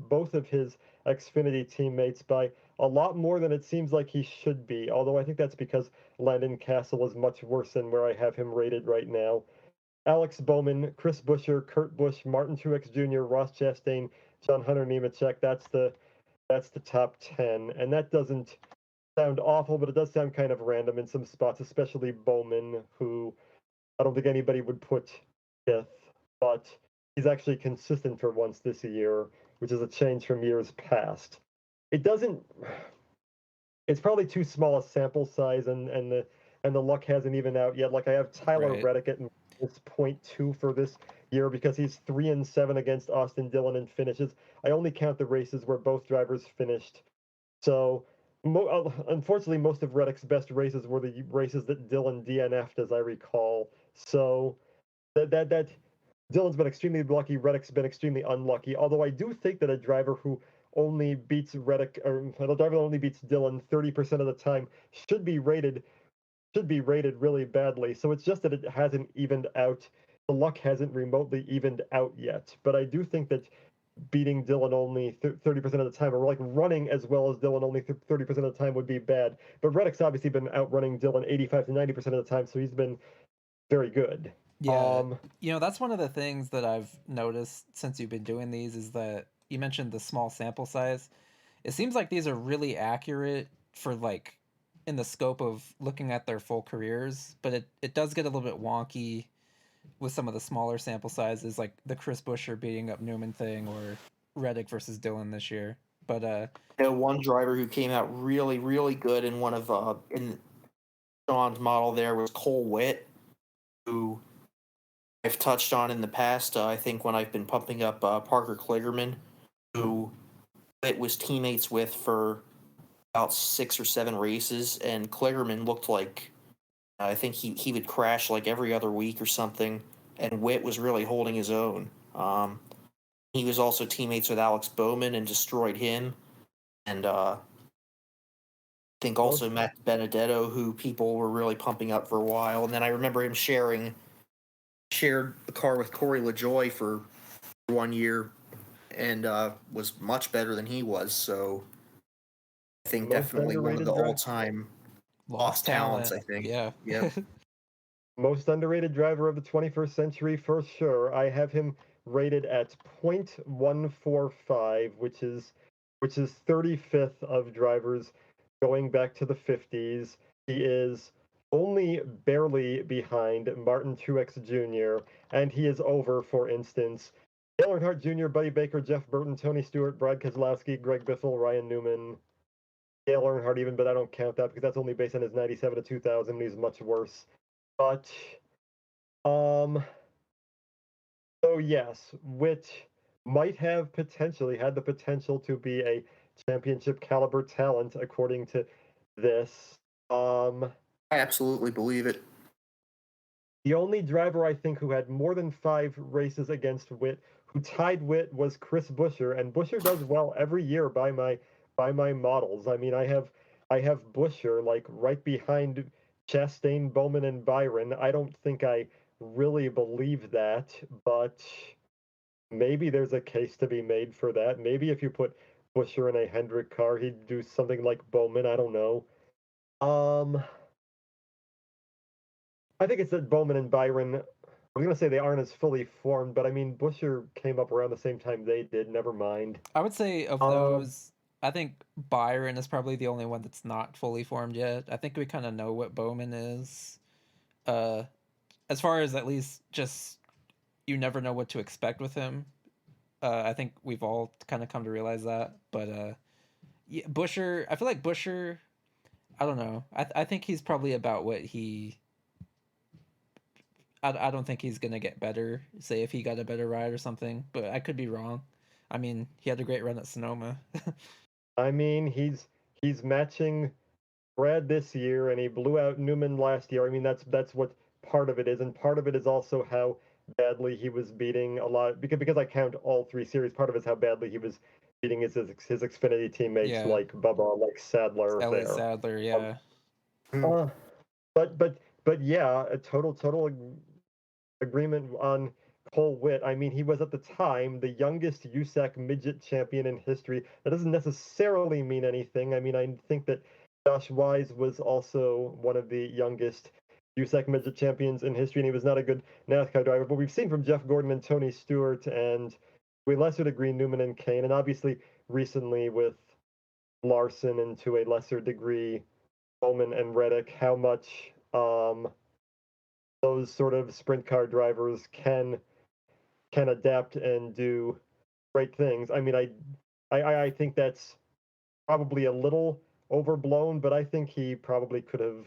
both of his Xfinity teammates by a lot more than it seems like he should be, although I think that's because Landon Castle is much worse than where I have him rated right now. Alex Bowman, Chris Buescher, Kurt Busch, Martin Truex Jr., Ross Chastain, John Hunter Nemechek. That's the top 10, and that doesn't sound awful, but it does sound kind of random in some spots, especially Bowman, who I don't think anybody would put fifth, but he's actually consistent for once this year, which is a change from years past. It's probably too small a sample size, and the luck hasn't even out yet. Like, I have Tyler Reddick at -0.2 for this year because he's 3-7 against Austin Dillon in finishes. I only count the races where both drivers finished. So unfortunately, most of Reddick's best races were the races that Dillon DNF'd, as I recall. So that Dillon's been extremely lucky. Reddick's been extremely unlucky. Although I do think that a driver who only beats Reddick, or a driver that only beats Dillon 30% of the time should be rated really badly. So it's just that it hasn't evened out. The luck hasn't remotely evened out yet. But I do think that beating Dillon only 30% of the time, or like running as well as Dillon only 30% of the time, would be bad. But Reddick's obviously been outrunning Dillon 85 to 90% of the time, so he's been very good. Yeah, that's one of the things that I've noticed since you've been doing these is that you mentioned the small sample size. It seems like these are really accurate for, like, in the scope of looking at their full careers, but it does get a little bit wonky with some of the smaller sample sizes, like the Chris Buescher beating up Newman thing, or Reddick versus Dillon this year. But one driver who came out really, really good in one of in Sean's model there was Cole Witt, who I've touched on in the past. I think when I've been pumping up Parker Kligerman, who Witt was teammates with for about 6 or 7 races, and Kligerman looked like I think he would crash like every other week or something, and Witt was really holding his own. He was also teammates with Alex Bowman and destroyed him, and I think also Matt Benedetto, who people were really pumping up for a while, and then I remember him shared the car with Corey LaJoie for 1 year, and was much better than he was. So I think definitely one of the all-time lost talents. I think. Yeah. Yep. Most underrated driver of the 21st century for sure. I have him rated at 0.145, which is 35th of drivers going back to the 50s. He is only barely behind Martin Truex Jr., and he is over, for instance, Dale Earnhardt Jr., Buddy Baker, Jeff Burton, Tony Stewart, Brad Keselowski, Greg Biffle, Ryan Newman, Dale Earnhardt even, but I don't count that because that's only based on his 97 to 2000. He's much worse. But, so yes, which might have potentially had the potential to be a championship caliber talent, according to this. I absolutely believe it. The only driver I think who had more than 5 races against Witt, who tied Witt, was Chris Buescher, and Buescher does well every year by my models. I mean, I have Buescher like right behind Chastain, Bowman, and Byron. I don't think I really believe that, but maybe there's a case to be made for that. Maybe if you put Buescher in a Hendrick car, he'd do something like Bowman. I don't know. I think it's that Bowman and Byron, I was going to say they aren't as fully formed, but I mean, Buescher came up around the same time they did. Never mind. I would say of those, I think Byron is probably the only one that's not fully formed yet. I think we kind of know what Bowman is. As far as at least just you never know what to expect with him. I think we've all kind of come to realize that. But yeah, Buescher, I feel like Buescher, I don't know. I think he's probably about what he. I don't think he's gonna get better. Say if he got a better ride or something, but I could be wrong. I mean, he had a great run at Sonoma. I mean, he's matching Brad this year, and he blew out Newman last year. I mean, that's what part of it is, and part of it is also how badly he was beating a lot, because I count all 3 series. Part of it is how badly he was beating his Xfinity teammates Yeah. like Bubba, like Sadler Elliott there. Sadler, yeah. But yeah, a total agreement on Cole Witt. I mean, he was at the time the youngest USAC midget champion in history. That doesn't necessarily mean anything. I mean, I think that Josh Wise was also one of the youngest USAC midget champions in history, and he was not a good NASCAR driver. But we've seen from Jeff Gordon and Tony Stewart, and to a lesser degree Newman and Kane, and obviously recently with Larson, and to a lesser degree Bowman and Reddick, how much those sort of sprint car drivers can adapt and do great things. I mean, I think that's probably a little overblown, but I think he probably could have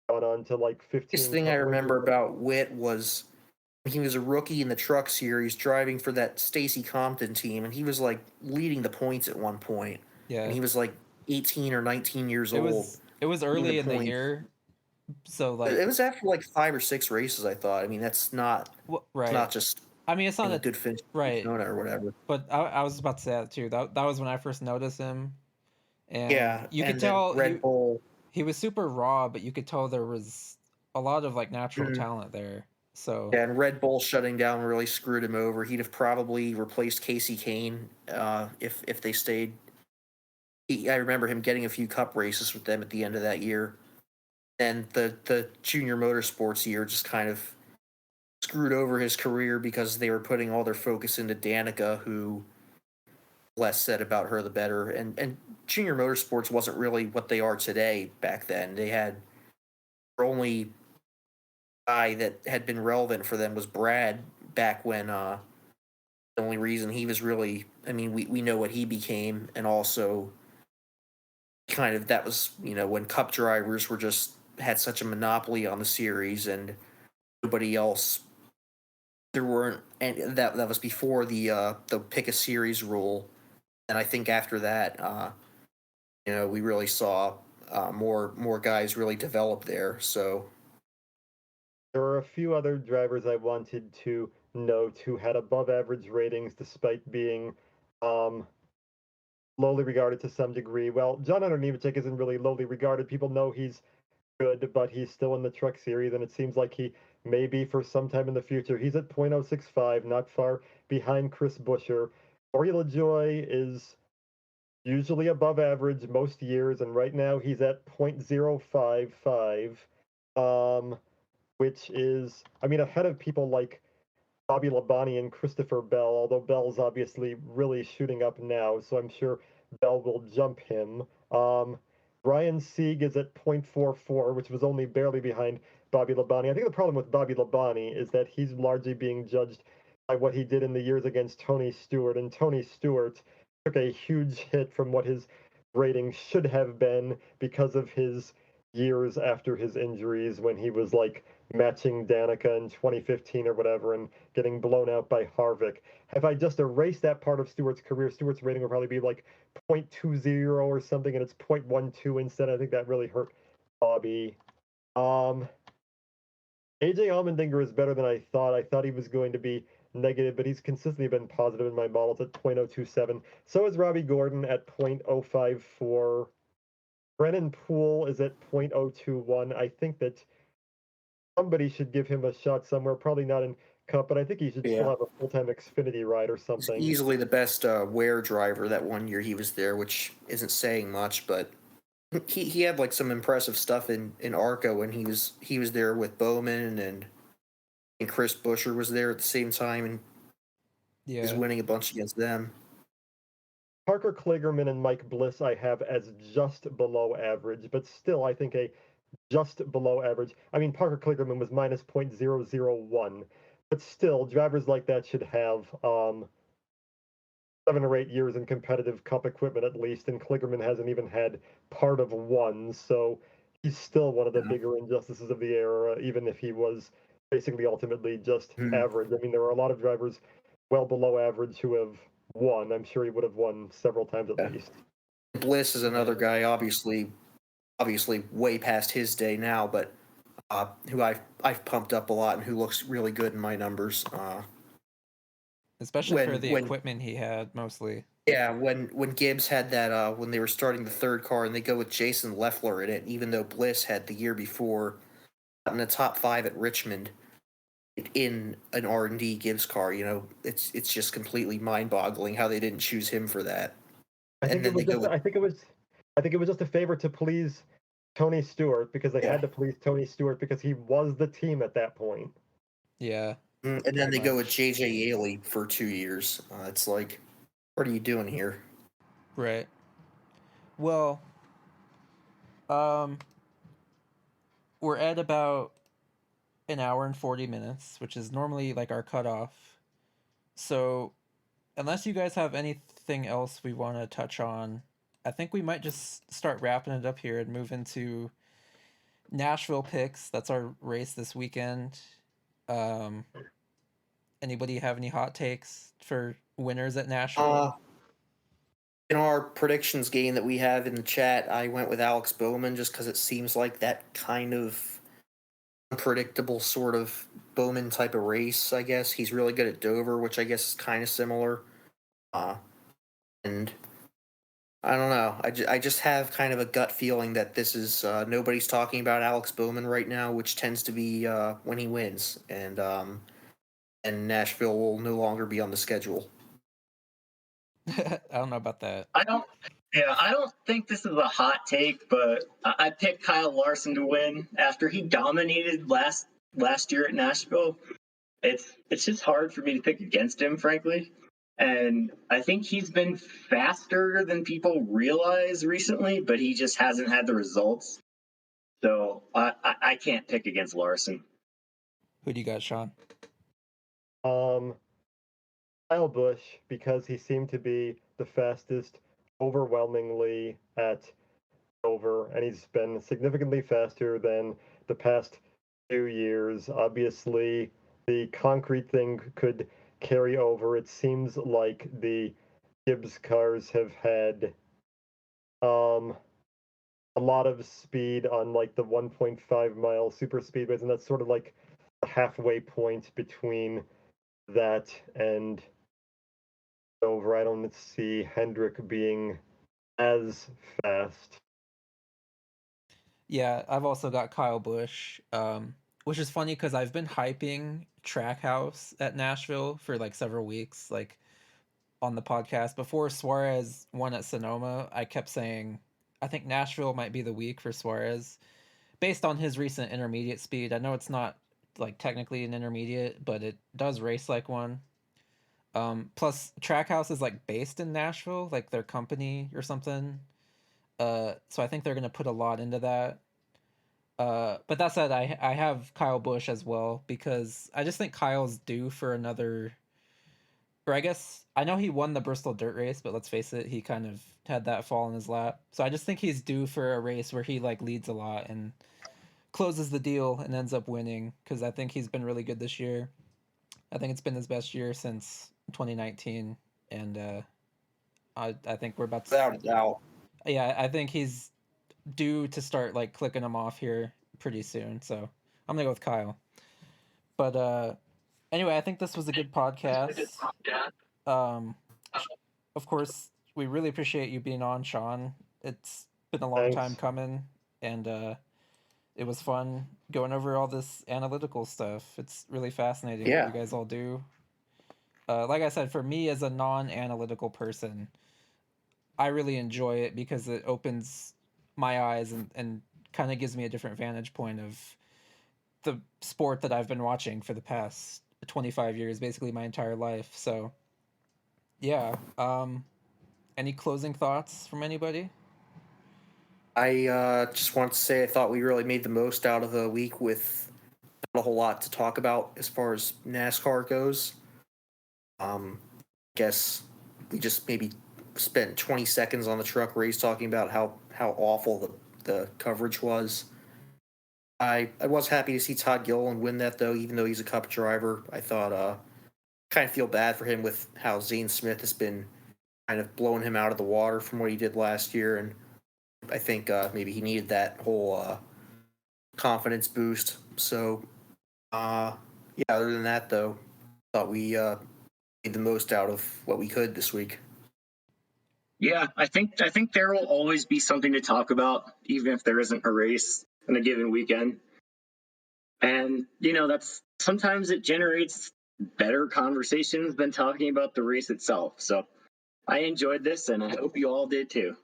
gone on to like 15. Biggest thing I remember about Witt was he was a rookie in the Truck Series driving for that Stacy Compton team, and he was like leading the points at one point. Yeah. And he was like 18 or 19 years old. It was early in the year. So like it was after like 5 or 6 races, I thought. I mean, that's not right. It's not just. I mean, it's not a good finish, right, or whatever. But I was about to say that too. That was when I first noticed him, and yeah, you could tell Red Bull. He was super raw, but you could tell there was a lot of like natural talent there. So yeah, and Red Bull shutting down really screwed him over. He'd have probably replaced Casey Kane if they stayed. I remember him getting a few Cup races with them at the end of that year. And the Junior Motorsports year just kind of screwed over his career because they were putting all their focus into Danica, who less said about her the better. And Junior Motorsports wasn't really what they are today back then. They had their only guy that had been relevant for them was Brad back when the only reason he was really, I mean, we know what he became, and also kind of that was, when Cup drivers were just had such a monopoly on the series and nobody else. There weren't, and that was before the pick a series rule, and I think after that, we really saw more guys really develop there. So there are a few other drivers I wanted to note who had above average ratings despite being lowly regarded to some degree. Well, John Hunter Nemechek isn't really lowly regarded. People know he's good, but he's still in the Truck Series, and it seems like he may be for some time in the future. He's at .065, not far behind Chris Buescher. Corey LaJoie is usually above average most years, and right now he's at .055, which is, I mean, ahead of people like Bobby Labonte and Christopher Bell, although Bell's obviously really shooting up now, so I'm sure Bell will jump him. Ryan Sieg is at 0.44, which was only barely behind Bobby Labonte. I think the problem with Bobby Labonte is that he's largely being judged by what he did in the years against Tony Stewart, and Tony Stewart took a huge hit from what his rating should have been because of his years after his injuries when he was like matching Danica in 2015 or whatever and getting blown out by Harvick. If I just erased that part of Stewart's career, Stewart's rating would probably be like 0.20 or something, and it's 0.12 instead. I think that really hurt Bobby. AJ Allmendinger is better than I thought. I thought he was going to be negative, but he's consistently been positive in my models at 0.027. So is Robbie Gordon at 0.054. Brennan Poole is at 0.021. I think that somebody should give him a shot somewhere, probably not in Cup, but I think he should still have a full-time Xfinity ride or He's something. easily the best Ware driver that one year he was there, which isn't saying much, but he had like some impressive stuff in ARCA when he was there with Bowman and Chris Buescher was there at the same time and he was winning a bunch against them. Parker Kligerman and Mike Bliss I have as just below average, but still I think a just below average. I mean, Parker Kligerman was minus 0.001, but still, drivers like that should have 7 or 8 years in competitive Cup equipment at least, and Kligerman hasn't even had part of one, so he's still one of the bigger injustices of the era, even if he was basically ultimately just average. I mean, there are a lot of drivers well below average who have won. I'm sure he would have won several times at least. Bliss is another guy, obviously way past his day now, but who I've pumped up a lot and who looks really good in my numbers. Especially for the equipment he had, mostly. Yeah, when Gibbs had that, when they were starting the third car and they go with Jason Leffler in it, even though Bliss had the year before in the top 5 at Richmond in an R&D Gibbs car, it's just completely mind-boggling how they didn't choose him for that. I think it was just a favor to please Tony Stewart because they had to please Tony Stewart because he was the team at that point. Yeah. And then they go with J.J. Ailey for 2 years. It's like, what are you doing here? Right. Well, we're at about an hour and 40 minutes, which is normally like our cutoff. So, unless you guys have anything else we want to touch on, I think we might just start wrapping it up here and move into Nashville Picks. That's our race this weekend. Anybody have any hot takes for winners at Nashville? In our predictions game that we have in the chat, I went with Alex Bowman just because it seems like that kind of unpredictable sort of Bowman type of race, I guess. He's really good at Dover, which I guess is kind of similar. And I don't know. I just have kind of a gut feeling that this is nobody's talking about Alex Bowman right now, which tends to be when he wins, and Nashville will no longer be on the schedule. I don't know about that. I don't think this is a hot take, but I picked Kyle Larson to win after he dominated last year at Nashville. It's just hard for me to pick against him, frankly. And I think he's been faster than people realize recently, but he just hasn't had the results. So I can't pick against Larson. Who do you got, Sean? Kyle Busch, because he seemed to be the fastest overwhelmingly at Dover, and he's been significantly faster than the past few years. Obviously, the concrete thing could carry over. It seems like the Gibbs cars have had a lot of speed on like the 1.5 mile super speedways, and that's sort of like the halfway point between that and Dover. I don't see Hendrick being as fast. Yeah, I've also got Kyle Busch, which is funny because I've been hyping Trackhouse at Nashville for like several weeks, like on the podcast. Before Suarez won at Sonoma, I kept saying I think Nashville might be the week for Suarez based on his recent intermediate speed. I know it's not like technically an intermediate, but it does race like one. Plus Trackhouse is like based in Nashville, like their company or something. So I think they're going to put a lot into that. But that said, I have Kyle Busch as well because I just think Kyle's due for another. Or I guess I know he won the Bristol Dirt Race, but let's face it, he kind of had that fall in his lap. So I just think he's due for a race where he like leads a lot and closes the deal and ends up winning because I think he's been really good this year. I think it's been his best year since 2019, and I think we're about to. Without a doubt. Yeah, I think he's due to start like clicking them off here pretty soon. So I'm gonna go with Kyle. But anyway, I think this was a good podcast. Um, of course, we really appreciate you being on, Sean. It's been a long time Thanks. coming, and it was fun going over all this analytical stuff. It's really fascinating what Yeah. you guys all do. Like I said, for me as a non-analytical person, I really enjoy it because it opens my eyes and kind of gives me a different vantage point of the sport that I've been watching for the past 25 years, basically my entire life. So, yeah. Any closing thoughts from anybody? I just want to say I thought we really made the most out of the week with not a whole lot to talk about as far as NASCAR goes. Guess we just maybe spent 20 seconds on the truck race talking about how awful the coverage was. I was happy to see Todd Gilliland win that though, even though he's a Cup driver. I thought kind of feel bad for him with how Zane Smith has been kind of blowing him out of the water from what he did last year, and I think maybe he needed that whole confidence boost. So yeah, other than that though, thought we made the most out of what we could this week. Yeah, I think there will always be something to talk about, even if there isn't a race in a given weekend. And that's sometimes it generates better conversations than talking about the race itself. So I enjoyed this, and I hope you all did too.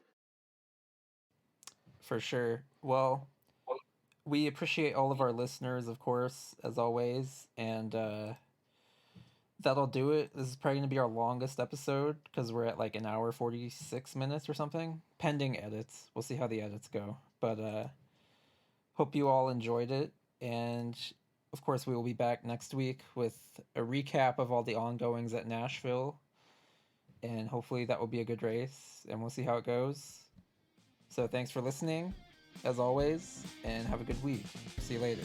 For sure. Well, we appreciate all of our listeners, of course, as always, and that'll do it. This is probably going to be our longest episode because we're at like an hour 46 minutes or something, pending edits. We'll see how the edits go. But hope you all enjoyed it. And of course, we will be back next week with a recap of all the ongoings at Nashville. And hopefully, that will be a good race. And we'll see how it goes. So thanks for listening, as always, and have a good week. See you later.